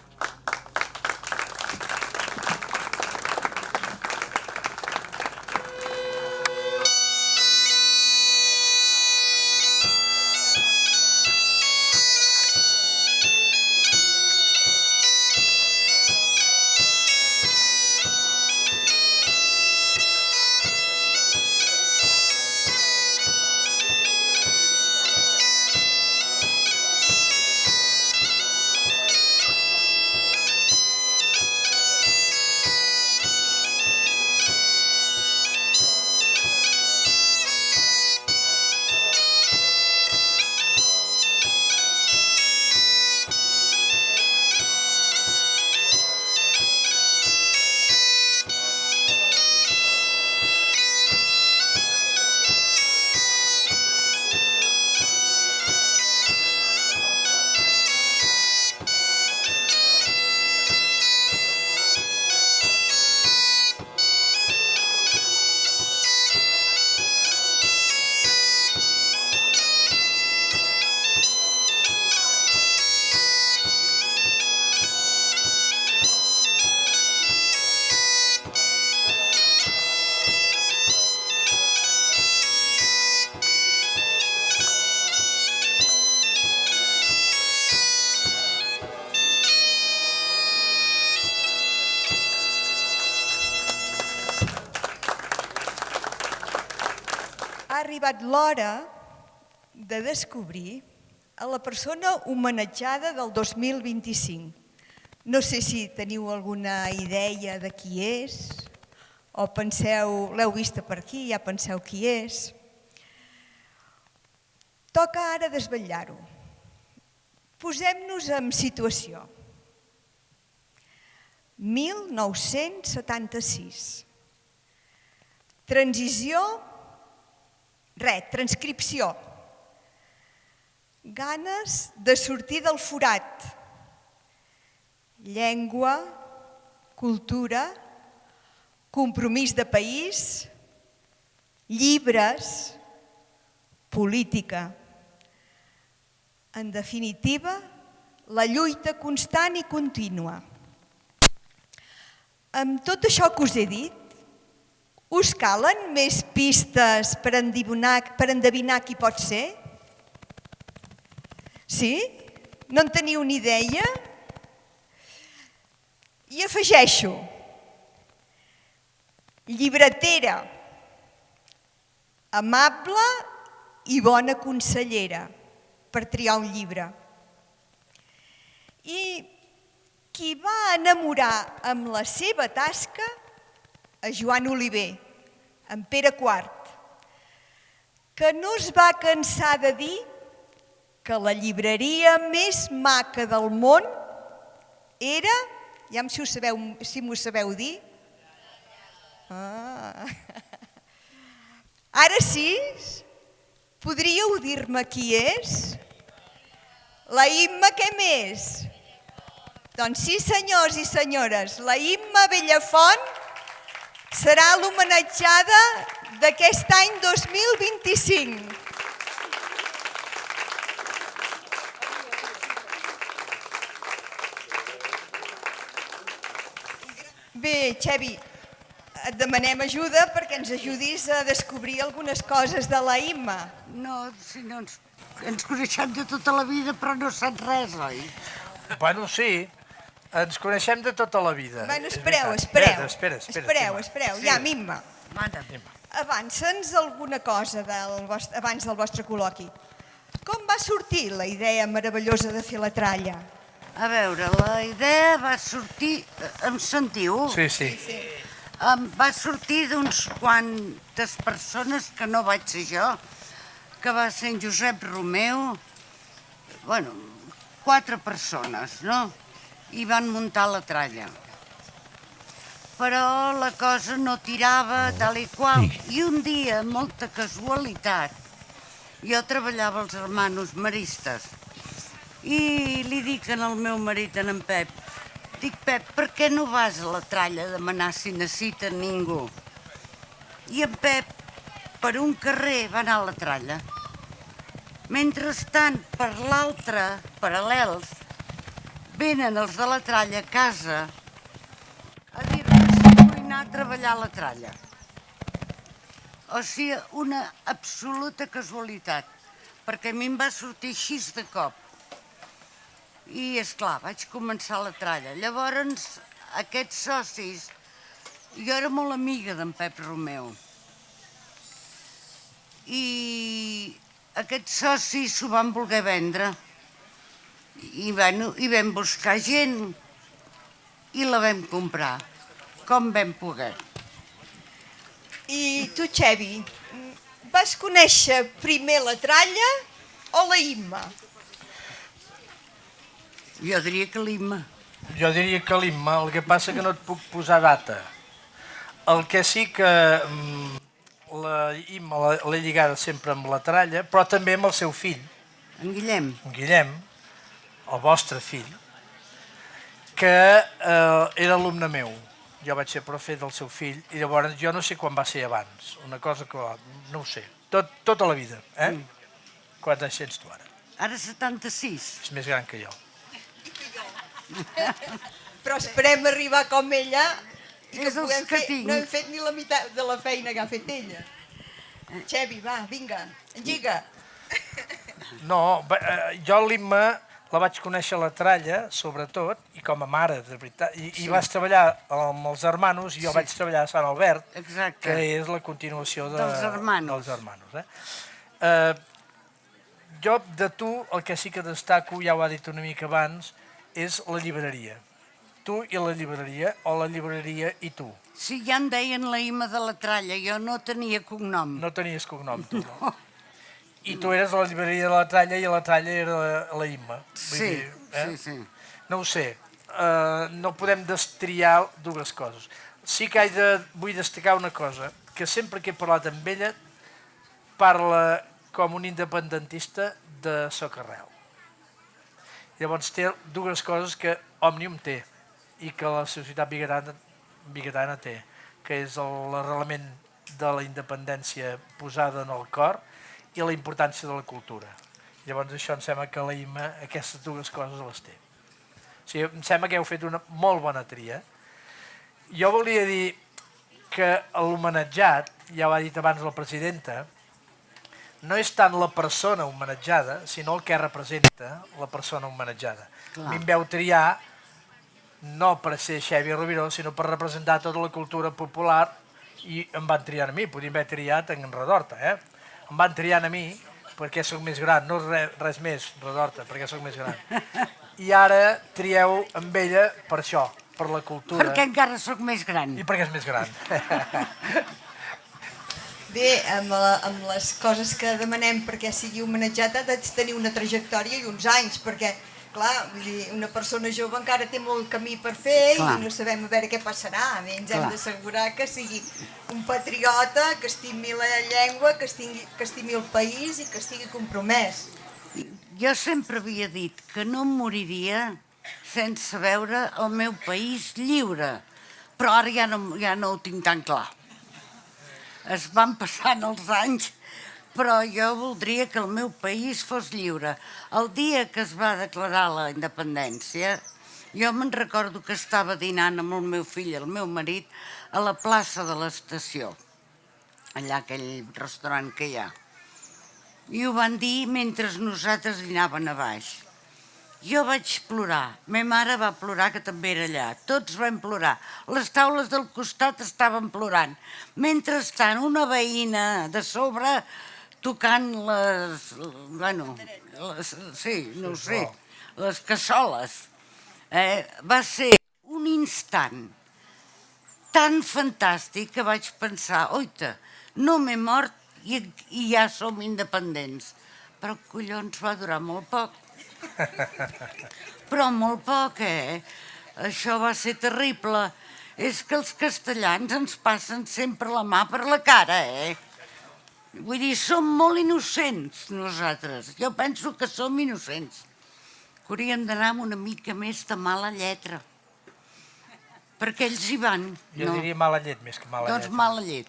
arribat l'hora de descobrir a la persona homenatjada del 2025. No sé si teniu alguna idea de qui és, o penseu, l'heu vista per aquí, ja penseu qui és. Toca ara desvetllar-ho. Posem-nos en situació. 1976. Transició, transcripció. Ganes de sortir del forat. Llengua, cultura, compromís de país, llibres, política. En definitiva, la lluita constant i contínua. Amb tot això que us he dit, us calen més pistes per endevinar qui pot ser? Sí? No en teniu ni idea? I afegeixo, llibretera, amable i bona consellera, per triar un llibre. I qui va enamorar amb la seva tasca a Joan Oliver, en Pere IV, que no es va cansar de dir que la llibreria més maca del món era, ja si m'ho sabeu dir. Ara sí, podríeu dir-me qui és? La Imma què més? Doncs sí, senyors i senyores, la Imma Bellafont serà l'homenatjada d'aquest any 2025. Bé, Xevi, et demanem ajuda perquè ens ajudis a descobrir algunes coses de la Imma. No, si no ens coneixem de tota la vida, però no saps res, oi? Bueno, sí, ens coneixem de tota la vida. Bueno, És espereu. Imma. Ja, Imma. Imma. Avança'ns alguna cosa abans del vostre col·loqui. Com va sortir la idea meravellosa de fer la tralla? A veure, la idea va sortir... Em sentiu? Sí, sí. Va sortir d'uns quantes persones, que no vaig ser jo, que va ser en Josep Romeu, bueno, 4 persones, no? I van muntar la tralla. Però la cosa no tirava tal i qual. I un dia, amb molta casualitat, jo treballava als Hermanos Maristes i li dic al meu marit, en Pep, dic, Pep, per què no vas a la tralla a demanar si necessiten ningú? I en Pep, per un carrer, va anar a la tralla. Mentrestant, per l'altre, paral·lels, venen els de la tralla a casa a dir-me si vull anar a treballar a la tralla. O sigui, una absoluta casualitat, perquè a mi em va sortir així de cop. I, esclar, vaig començar la tralla. Llavors, aquests socis, jo era molt amiga d'en Pep Romeu, i aquests socis s'ho van voler vendre. I vam buscar gent i la vam comprar, com vam poder. I tu, Xevi, vas conèixer primer la tralla o la Imma? Jo diria que l'Imma. Jo diria que l'Imma, el que passa que no et puc posar data. El que sí que la Imma l'he lligada sempre amb la tralla, però també amb el seu fill. En Guillem. En Guillem, el vostre fill, que era alumne meu. Jo vaig ser profe del seu fill i llavors jo no sé quan va ser abans, una cosa que no ho sé, tota la vida, eh? Quants anys tens tu ara? Ara 76. És més gran que jo. Però esperem arribar com ella i És els que tinc. no hem fet ni la meitat de la feina que ha fet ella. Xevi, va, vinga, engiga. No, jo l'Imma la vaig conèixer a la Tralla, sobretot, i com a mare, de veritat. I vaig treballar amb els hermanos, i jo vaig treballar a Sant Albert, que és la continuació dels hermanos. Jo, de tu, el que sí que destaco, ja ho ha dit una mica abans, és la llibreria. Tu i la llibreria, o la llibreria i tu. Sí, ja em deien la Ima de la Tralla, jo no tenia cognom. No tenies cognom, tu, no? I tu eres a la llibreria de la Tralla i a la Tralla era la Imma. Sí, sí. No ho sé, no podem destriar dues coses. Sí que vull destacar una cosa, que sempre que he parlat amb ella parla com un independentista de Socarrel. Llavors té dues coses que Òmnium té i que la societat bigatana té, que és l'arrelament de la independència posada en el cor i la importància de la cultura. Llavors això em sembla que la Imma aquestes dues coses les té. O sigui, em sembla que heu fet una molt bona tria. Jo volia dir que l'homenatjat, ja ho ha dit abans la presidenta, no és tant la persona homenatjada, sinó el que representa la persona homenatjada. A mi em veu triar no per ser Xavier Rubiró, sinó per representar tota la cultura popular i em van triar a mi, podríem haver triat en Redorta, Em van triant a mi perquè sóc més gran, no res més, Redorta, perquè sóc més gran. I ara trieu amb ella per això, per la cultura. Perquè encara sóc més gran. I perquè és més gran. Bé, amb les coses que demanem perquè sigui homenatjat ha de tenir una trajectòria i uns anys, perquè, clar, vull dir, una persona jove encara té molt camí per fer i no sabem a veure què passarà. Ens hem d'assegurar que sigui un patriota, que estimi la llengua, que estimi el país i que estigui compromès. Jo sempre havia dit que no em moriria sense veure el meu país lliure, però ara ja no ho tinc tan clar. Es van passant els anys, però jo voldria que el meu país fos lliure. El dia que es va declarar la independència, jo me'n recordo que estava dinant amb el meu fill i el meu marit a la plaça de l'estació, allà aquell restaurant que hi ha. I ho van dir mentre nosaltres dinaven a baix. Jo vaig plorar, ma mare va plorar, que també era allà, tots vam plorar, les taules del costat estaven plorant. Mentrestant, una veïna de sobre tocant les cassoles. Va ser un instant tan fantàstic que vaig pensar, oita, no m'he mort i ja som independents. Però collons, va durar molt poc. Però molt poc, Això va ser terrible. És que els castellans ens passen sempre la mà per la cara, Vull dir, som molt innocents, nosaltres. Jo penso que som innocents. Que hauríem d'anar amb una mica més de mala lletra. Perquè ells hi van. Jo diria mala llet més que mala llet. Doncs mala llet.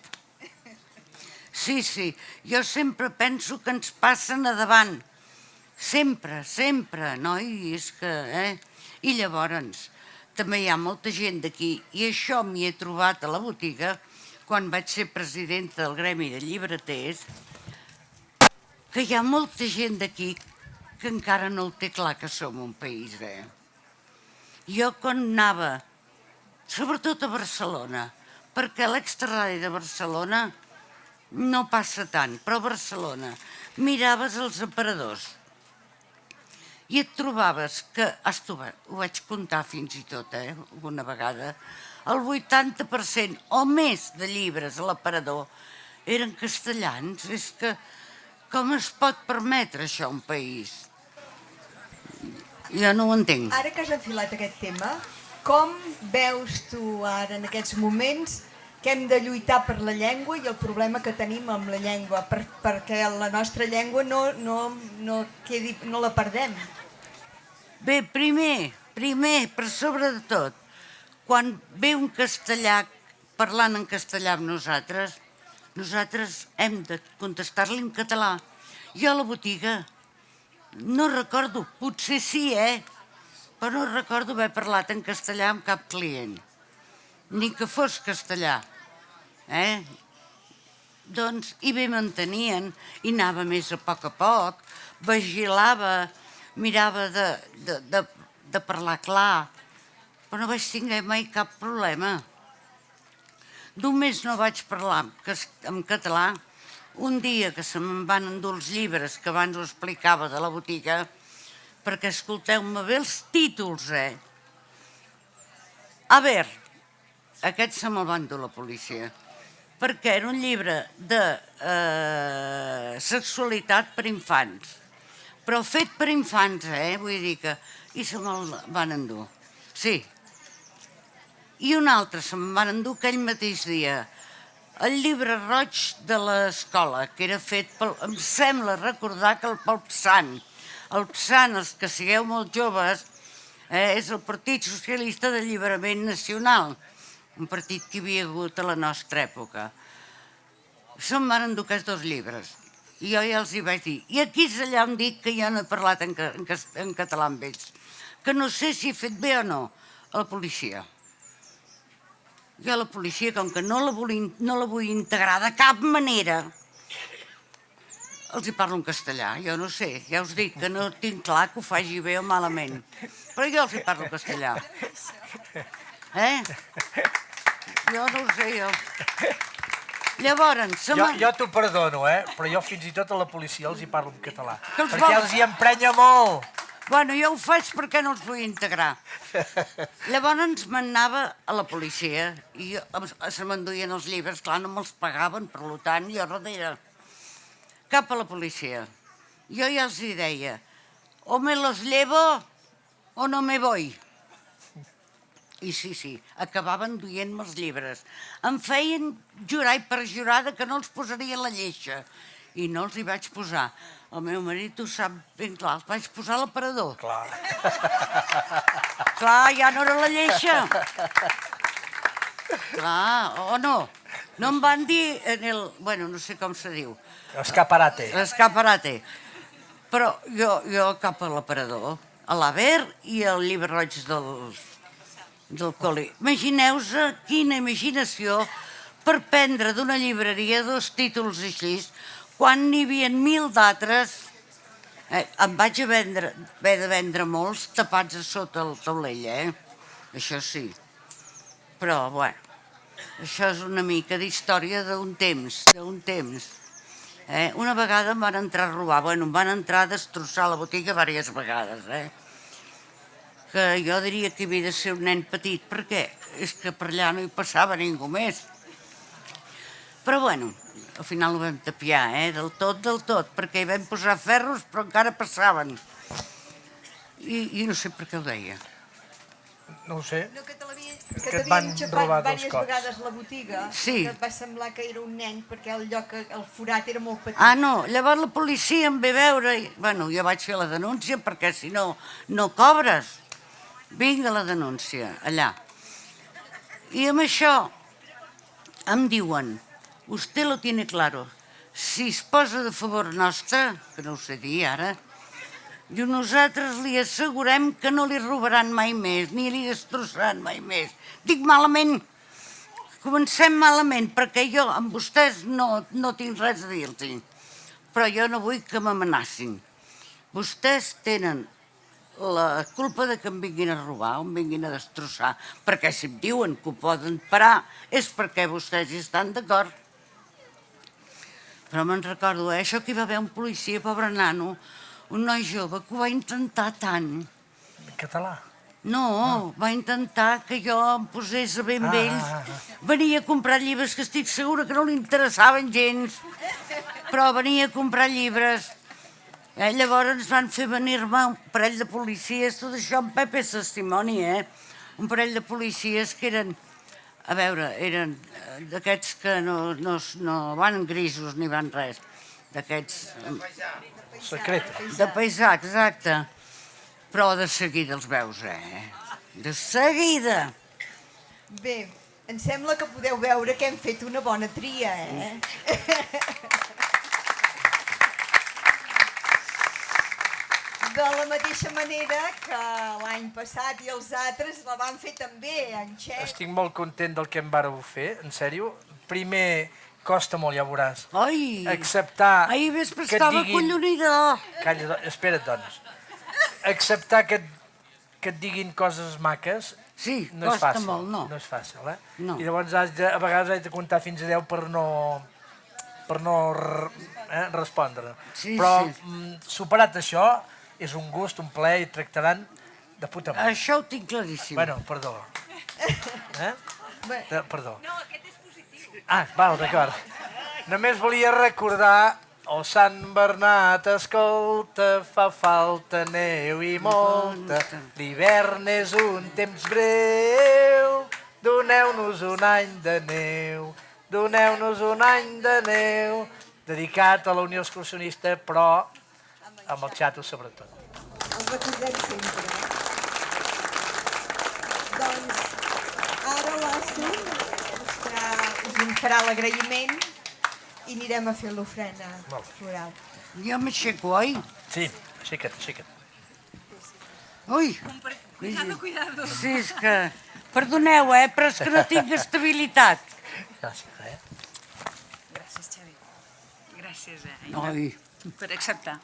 Sí, jo sempre penso que ens passen a davant. Sempre, noi, és que... I llavors, també hi ha molta gent d'aquí, i això m'hi he trobat a la botiga, quan vaig ser presidenta del Gremi de Llibreters, que hi ha molta gent d'aquí que encara no el té clar que som un país, Jo quan anava, sobretot a Barcelona, perquè a l'extraradi de Barcelona no passa tant, però a Barcelona miraves els aparadors, i et trobaves que, ho vaig comptar fins i tot, una vegada, el 80% o més de llibres a l'aparador eren castellans. És que com es pot permetre això a un país? Jo no ho entenc. Ara que has enfilat aquest tema, com veus tu ara en aquests moments que hem de lluitar per la llengua i el problema que tenim amb la llengua, perquè la nostra llengua no la perdem? Bé, primer, per sobre de tot, quan ve un castellà parlant en castellà amb nosaltres hem de contestar-li en català. Jo a la botiga no recordo, potser sí, però no recordo haver parlat en castellà amb cap client, ni que fos castellà. Doncs, i bé m'entenien, i anava més a poc, vigilava. mirava de parlar clar, però no vaig tenir mai cap problema. Només no vaig parlar en català un dia que se me'n van endur els llibres que abans ho explicava de la botiga, perquè escolteu-me bé els títols, A veure, aquest se me'l va endur la policia, perquè era un llibre de sexualitat per infants, però fet per infants, vull dir que... I se me'l van endur, sí. I un altre se me'n van endur aquell mateix dia, el llibre roig de l'escola, que era fet pel... Em sembla recordar que pel PSAN. El PSAN, els que sigueu molt joves, és el Partit Socialista d'Alliberament Nacional, un partit que hi havia hagut a la nostra època. Se'm van endur aquests 2 llibres. I jo ja els hi vaig dir. I aquí és allà on dic que jo no he parlat en català amb ells. Que no sé si he fet bé o no a la policia. Jo a la policia, com que no la vull integrar de cap manera, els hi parlo en castellà. Jo no sé, ja us dic que no tinc clar que ho faci bé o malament. Però jo els hi parlo en castellà. Jo no ho sé, jo. Llavors... Jo t'ho perdono, però jo fins i tot a la policia els hi parlo en català. Perquè els hi emprenya molt. Bueno, jo ho faig perquè no els vull integrar. Llavors m'anava a la policia i se m'enduien els llibres, clar, no me'ls pagaven, per tant, jo darrere. Cap a la policia. Jo ja els hi deia, o me los llevo o no me voy. I sí, acabaven duient-me els llibres. Em feien jurar i perjurar que no els posaria a la lleixa. I no els hi vaig posar. El meu marit ho sap ben clar, els vaig posar a l'aparador. Clar. Clar, ja no era la lleixa. Clar, o no. No em van dir bueno, no sé com se diu. Escaparate. Escaparate. Però jo cap a l'aparador, a l'Aver i al llibre roig del col·li. Imagineu-vos quina imaginació per prendre d'una llibreria 2 títols així, quan n'hi havia 1.000 d'altres. Em vaig haver de vendre molts tapats a sota el taulell, això sí. Però, bueno, això és una mica d'història d'un temps. Una vegada em van entrar a robar, em van entrar a destrossar la botiga diverses vegades, que jo diria que havia de ser un nen petit, perquè és que per allà no hi passava ningú més. Però, bueno, al final ho vam tapiar, del tot, perquè hi vam posar ferros, però encara passaven. I no sé per què ho deia. No ho sé. No, que et van t'havien robar xafat 2 diverses cops. vegades la botiga, Sí. que et va semblar que era un nen, perquè el forat era molt petit. Ah, no, llavors la policia em ve a veure, bueno, jo vaig fer la denúncia, perquè si no, no cobres. Vinga la denúncia, allà. I amb això em diuen, usted lo tiene claro, si es posa de favor nostre, que no ho sé dir ara, diu, nosaltres li assegurem que no li robaran mai més, ni li destrossaran mai més. Dic malament, comencem malament, perquè jo amb vostès no tinc res a dir-los, però jo no vull que m'amenacin. Vostès tenen la culpa de que em vinguin a robar o em vinguin a destrossar, perquè si em diuen que ho poden parar és perquè vostès hi estan d'acord. Però me'n recordo, això que hi va haver un policia, pobre nano, un noi jove, que ho va intentar tant. En català? No, va intentar que jo em posés a bé amb ells. Venia a comprar llibres que estic segura que no li interessaven gens, però venia a comprar llibres. Llavors ens van fer venir-me un parell de policies, tot això en Pepe és testimoni, un parell de policies que eren, a veure, eren d'aquests que no van grisos ni van res, d'aquests... Secreta. De paisà, exacte. Però de seguida els veus, De seguida. Bé, em sembla que podeu veure que hem fet una bona tria, De la mateixa manera que l'any passat i els altres la van fer també, en Xec. Estic molt content del que em vareu fer, en sèrio. Primer, costa molt, ja veuràs. Ai, Acceptar ahir vespre que et estava diguin... collonida. Calla, espera't, doncs. acceptar que et diguin coses maques Sí, no és costa fàcil. molt, no. No és fàcil, eh? No. I llavors a vegades haig de comptar fins a 10 per no respondre. Sí, Però sí. superat això, és un gust, un plaer i et tractaran de puta mare. Això ho tinc claríssim. Bueno, perdó. Perdó. No, aquest és positiu. Ah, val, d'acord. Només volia recordar el Sant Bernat, escolta, fa falta neu i molta. L'hivern és un temps breu, doneu-nos un any de neu, doneu-nos un any de neu, dedicat a la Unió Excursionista, però amb el xato sobretot. Els recordem sempre. Doncs ara l'Asso us en farà l'agraïment i anirem a fer l'ofrena floral. Jo m'aixeco, oi? Sí, aixeca't, aixeca't. Ui! Cuidado. Sí, és que... Perdoneu, però és que no tinc estabilitat. Gràcies, Gràcies, Xavi. Gràcies, Oi. per acceptar.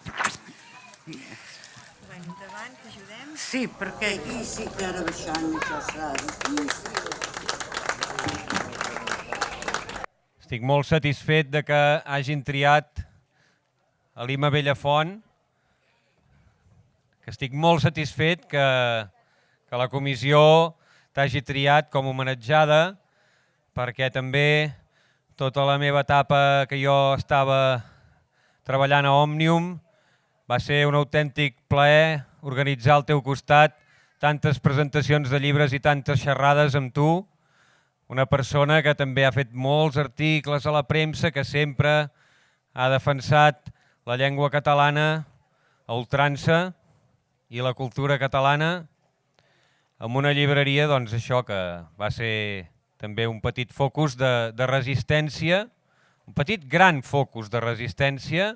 Endavant, que ajudem. Sí, perquè aquí sí que ara baixant això serà difícil. Estic molt satisfet de que hagin triat a l'Ima Bellafont, que estic molt satisfet que la comissió t'hagi triat com a homenatjada, perquè també tota la meva etapa que jo estava treballant a Òmnium va ser un autèntic plaer organitzar al teu costat tantes presentacions de llibres i tantes xerrades amb tu, una persona que també ha fet molts articles a la premsa, que sempre ha defensat la llengua catalana a ultrança i la cultura catalana, amb una llibreria, doncs això, que va ser també un petit focus de resistència, un petit gran focus de resistència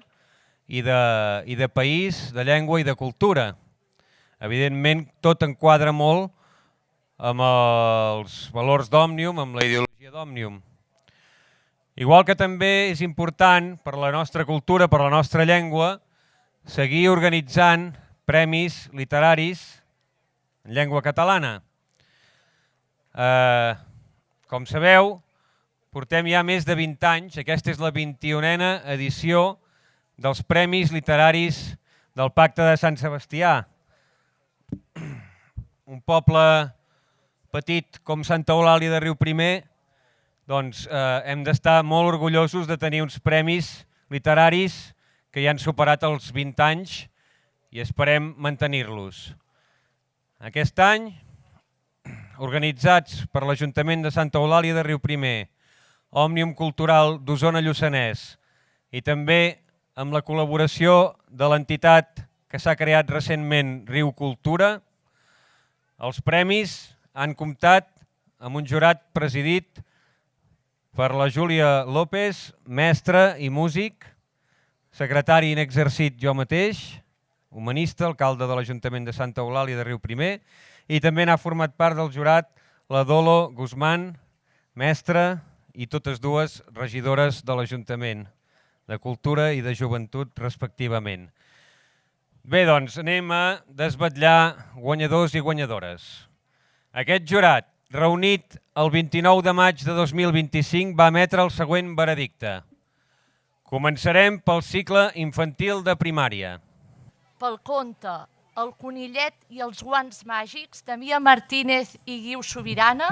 i de país, de llengua i de cultura. Evidentment, tot enquadra molt amb els valors d'Òmnium, amb la ideologia d'Òmnium. Igual que també és important per la nostra cultura, per la nostra llengua, seguir organitzant premis literaris en llengua catalana. Com sabeu, portem ja més de 20 anys, aquesta és la 21a edició dels Premis Literaris del Pacte de Sant Sebastià. Un poble petit com Santa Eulàlia de Riuprimer, doncs hem d'estar molt orgullosos de tenir uns premis literaris que ja han superat els 20 anys i esperem mantenir-los. Aquest any, organitzats per l'Ajuntament de Santa Eulàlia de Riuprimer, Òmnium Cultural d'Osona-Lluçanès i també amb la col·laboració de l'entitat que s'ha creat recentment, Riu Cultura, els premis han comptat amb un jurat presidit per la Júlia López, mestra i músic, secretari en exercit jo mateix, humanista, alcalde de l'Ajuntament de Santa Eulàlia de Riuprimer, i també n'ha format part del jurat la Dolo Guzmán, mestra, i totes dues regidores de l'Ajuntament de Cultura i de Joventut, respectivament. Bé, doncs anem a desvetllar guanyadors i guanyadores. Aquest jurat, reunit el 29 de maig de 2025, va emetre el següent veredicte. Començarem pel cicle infantil de primària. Pel conte El conillet i els guants màgics de Mia Martínez i Guiu Sobirana,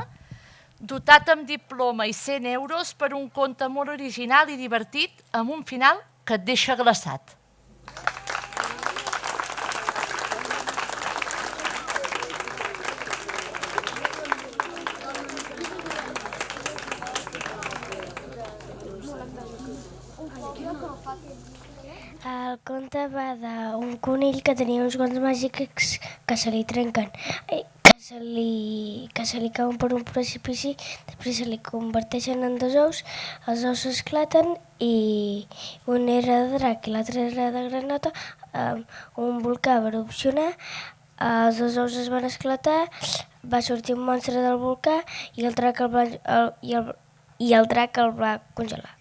dotat amb diploma i 100 euros per un conte molt original i divertit amb un final que et deixa glaçat. El conte va d'un conill que tenia uns guants màgics que se li trenquen, que se li cauen per un precipici, després se li converteixen en dos ous, els ous s'esclaten i un era de drac i l'altre era de granota, un volcà va erupcionar, els dos ous es van esclatar, va sortir un monstre del volcà i el drac el va congelar.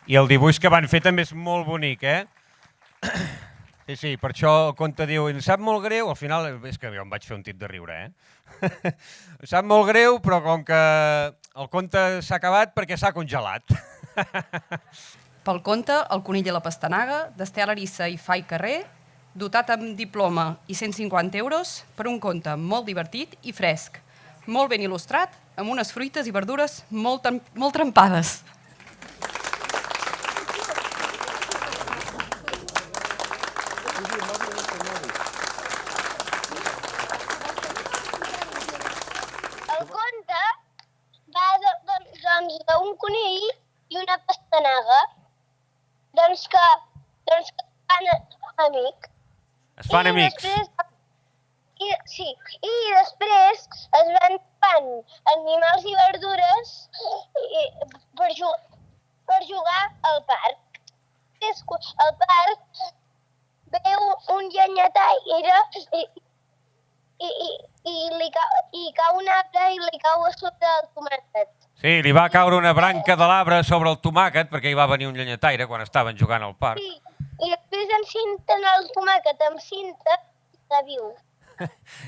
I el dibuix que van fer també és molt bonic, eh? Sí, per això el conte diu, em sap molt greu, al final, és que jo em vaig fer un tit de riure, Em sap molt greu, però com que el conte s'ha acabat perquè s'ha congelat. Pel conte El conill i la pastanaga, d'Estel Arissa i Fai Carrer, dotat amb diploma i 150 euros per un conte molt divertit i fresc, molt ben il·lustrat, amb unes fruites i verdures molt trempades. El conte va d'un conill i una pastanaga, doncs que fan amic. Es fan amics. I després es van fan animals i verdures per jugar al parc. Al parc veu un llenyataire i cau un arbre i li cau a sobre el tomàquet. Sí, li va caure una branca de l'arbre sobre el tomàquet perquè hi va venir un llenyataire quan estaven jugant al parc. Sí, i després encinten el tomàquet amb cinta i està viu.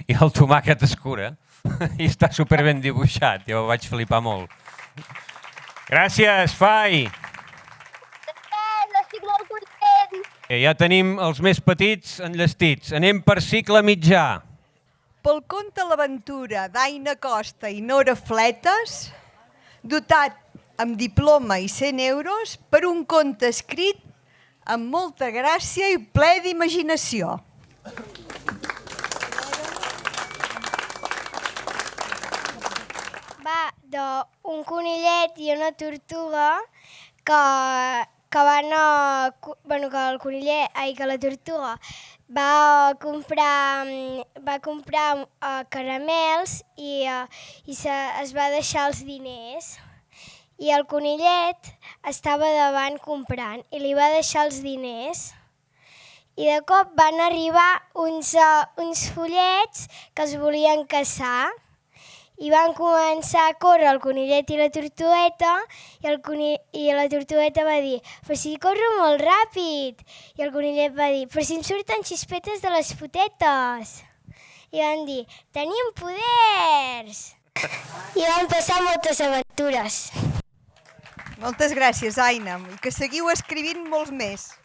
I el tomàquet es cura i està superben dibuixat, jo vaig flipar molt. Gràcies, Fai! Estic molt content! Ja tenim els més petits enllestits. Anem per cicle mitjà. Pel conte L'aventura d'Aina Costa i Nora Fletes, dotat amb diploma i 100 euros per un conte escrit amb molta gràcia i ple d'imaginació. Va d'un conillet i una tortuga que la tortuga va comprar caramels i es va deixar els diners. I el conillet estava davant comprant i li va deixar els diners. I de cop van arribar uns follets que els volien caçar i van començar a córrer el conillet i la tortugueta i la tortugueta va dir «Però si corro molt ràpid!» I el conillet va dir «Però si em surten xispetes de les potetes!» I van dir «Tenim poders!» I van passar moltes aventures. Moltes gràcies, Aina, i que seguiu escrivint molts més.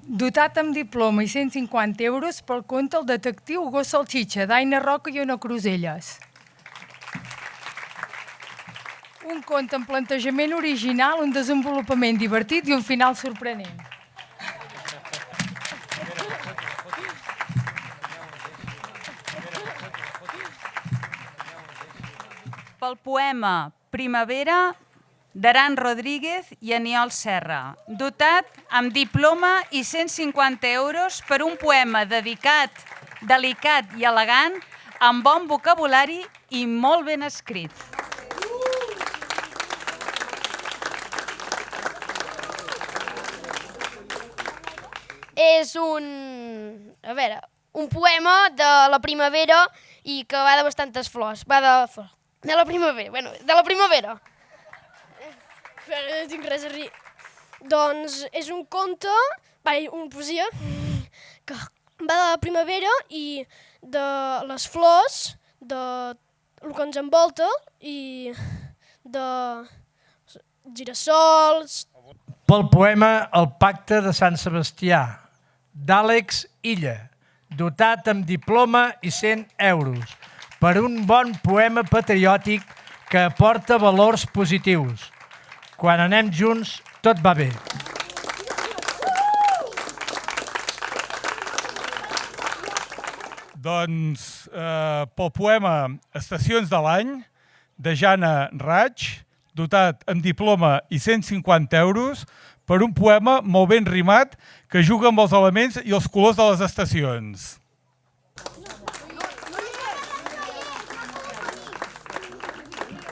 Dotat amb diploma i 150 euros pel conte El detectiu Gos Salxitxa, d'Aina Roca i Ona Cruselles. Un conte amb plantejament original, un desenvolupament divertit i un final sorprenent. Pel poema Primavera, d'Aran Rodríguez i Aniol Serra, dotat amb diploma i 150 euros per un poema dedicat, delicat i elegant, amb bon vocabulari i molt ben escrit. És un poema de la primavera i que va de bastantes flors. Va de la primavera. No tinc res a dir. Doncs és un conte, una poesia, que va de la primavera i de les flors, de el que ens envolta i de girassols. Pel poema El pacte de Sant Sebastià, d'Àlex Illa, dotat amb diploma i 100 euros, per un bon poema patriòtic que aporta valors positius. Quan anem junts, tot va bé. Doncs pel poema Estacions de l'any, de Jana Raig, dotat amb diploma i 150 euros, per un poema molt ben rimat que juga amb els elements i els colors de les estacions.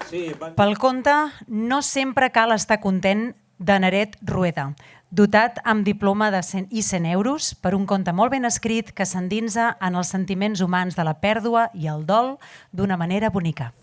Pel conte No sempre cal estar content, de Naret Rueda, dotat amb diploma i 100 euros per un conte molt ben escrit que s'endinsa en els sentiments humans de la pèrdua i el dol d'una manera bonica.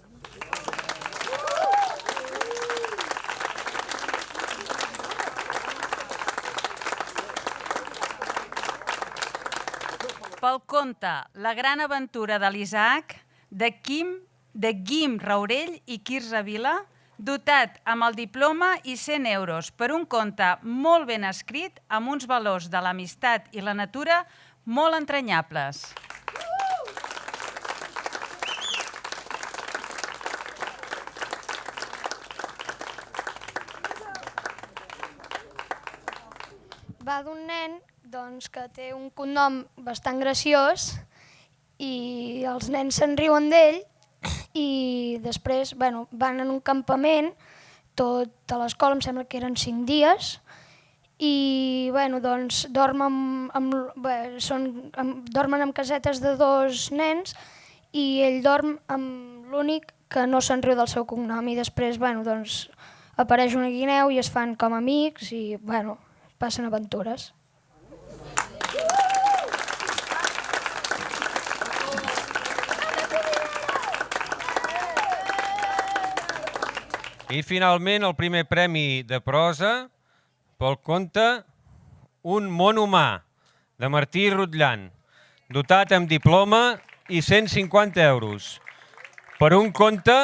pel conte La gran aventura de l'Isaac, de Guim Raurell i Quirze Vila, dotat amb el diploma i 100 euros per un conte molt ben escrit amb uns valors de l'amistat i la natura molt entranyables. Va d'un nen que té un cognom bastant graciós i els nens se'n riuen d'ell i després van en un campament, tota l'escola, em sembla que eren 5 dies, i dormen en casetes de 2 nens i ell dorm amb l'únic que no se'n riu del seu cognom i després apareix una guineu i es fan com amics i passen aventures. I finalment el primer premi de prosa pel conte Un món humà, de Martí Rutllant, dotat amb diploma i 150 euros. Per un conte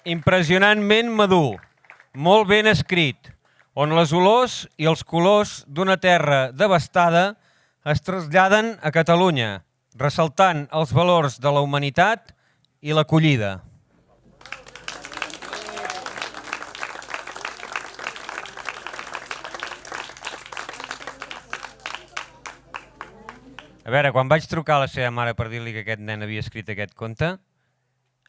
impressionantment madur, molt ben escrit, on les olors i els colors d'una terra devastada es traslladen a Catalunya, ressaltant els valors de la humanitat i l'acollida. A veure, quan vaig trucar a la seva mare per dir-li que aquest nen havia escrit aquest conte,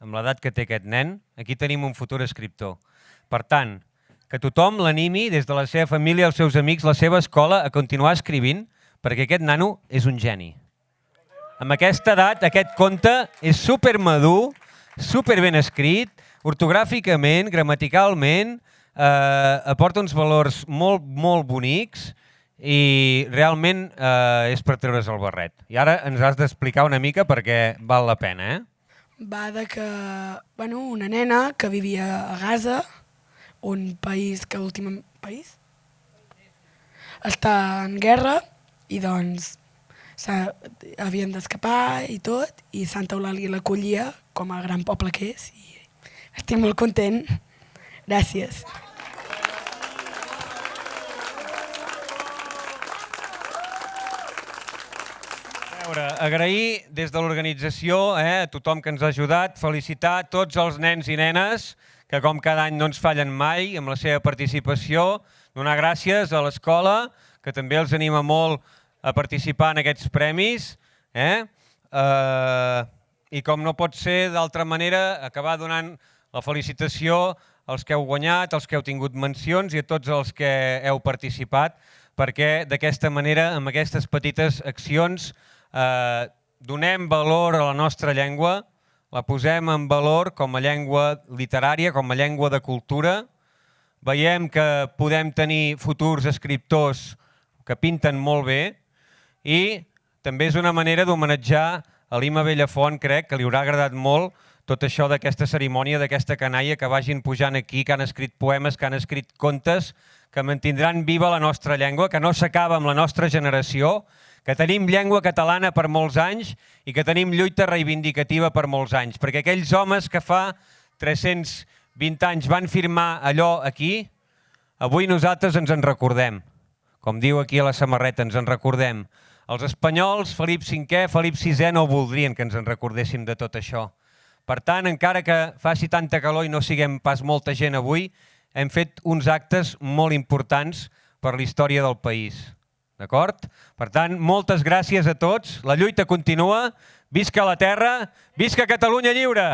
amb l'edat que té aquest nen, aquí tenim un futur escriptor. Per tant, que tothom l'animi des de la seva família, els seus amics, la seva escola, a continuar escrivint, perquè aquest nano és un geni. Amb aquesta edat, aquest conte és supermadur, superben escrit, ortogràficament, gramaticalment, aporta uns valors molt, molt bonics i realment és per treure's el barret. I ara ens has d'explicar una mica perquè val la pena, Va de que una nena que vivia a Gaza, un país que últimament... País? Està en guerra i doncs havien d'escapar i tot, i Santa Eulàlia l'acollia com a gran poble que és i estic molt content. Gràcies. Agrair des de l'organització a tothom que ens ha ajudat, felicitar tots els nens i nenes que com cada any no ens fallen mai amb la seva participació, donar gràcies a l'escola, que també els anima molt a participar en aquests premis, i com no pot ser d'altra manera, acabar donant la felicitació als que heu guanyat, als que heu tingut mencions i a tots els que heu participat, perquè d'aquesta manera, amb aquestes petites accions, donem valor a la nostra llengua, la posem en valor com a llengua literària, com a llengua de cultura. Veiem que podem tenir futurs escriptors que pinten molt bé i també és una manera d'homenatjar a l'Ima Bellafont, crec que li haurà agradat molt tot això d'aquesta cerimònia, d'aquesta canalla que vagin pujant aquí, que han escrit poemes, que han escrit contes, que mantindran viva la nostra llengua, que no s'acaba amb la nostra generació, que tenim llengua catalana per molts anys i que tenim lluita reivindicativa per molts anys, perquè aquells homes que fa 320 anys van firmar allò aquí, avui nosaltres ens en recordem. Com diu aquí a la samarreta, ens en recordem. Els espanyols, Felip V, Felip VI, no voldrien que ens en recordéssim de tot això. Per tant, encara que faci tanta calor i no siguem pas molta gent avui, hem fet uns actes molt importants per la història del país. D'acord? Per tant, moltes gràcies a tots. La lluita continua. Visca la terra, visca Catalunya lliure!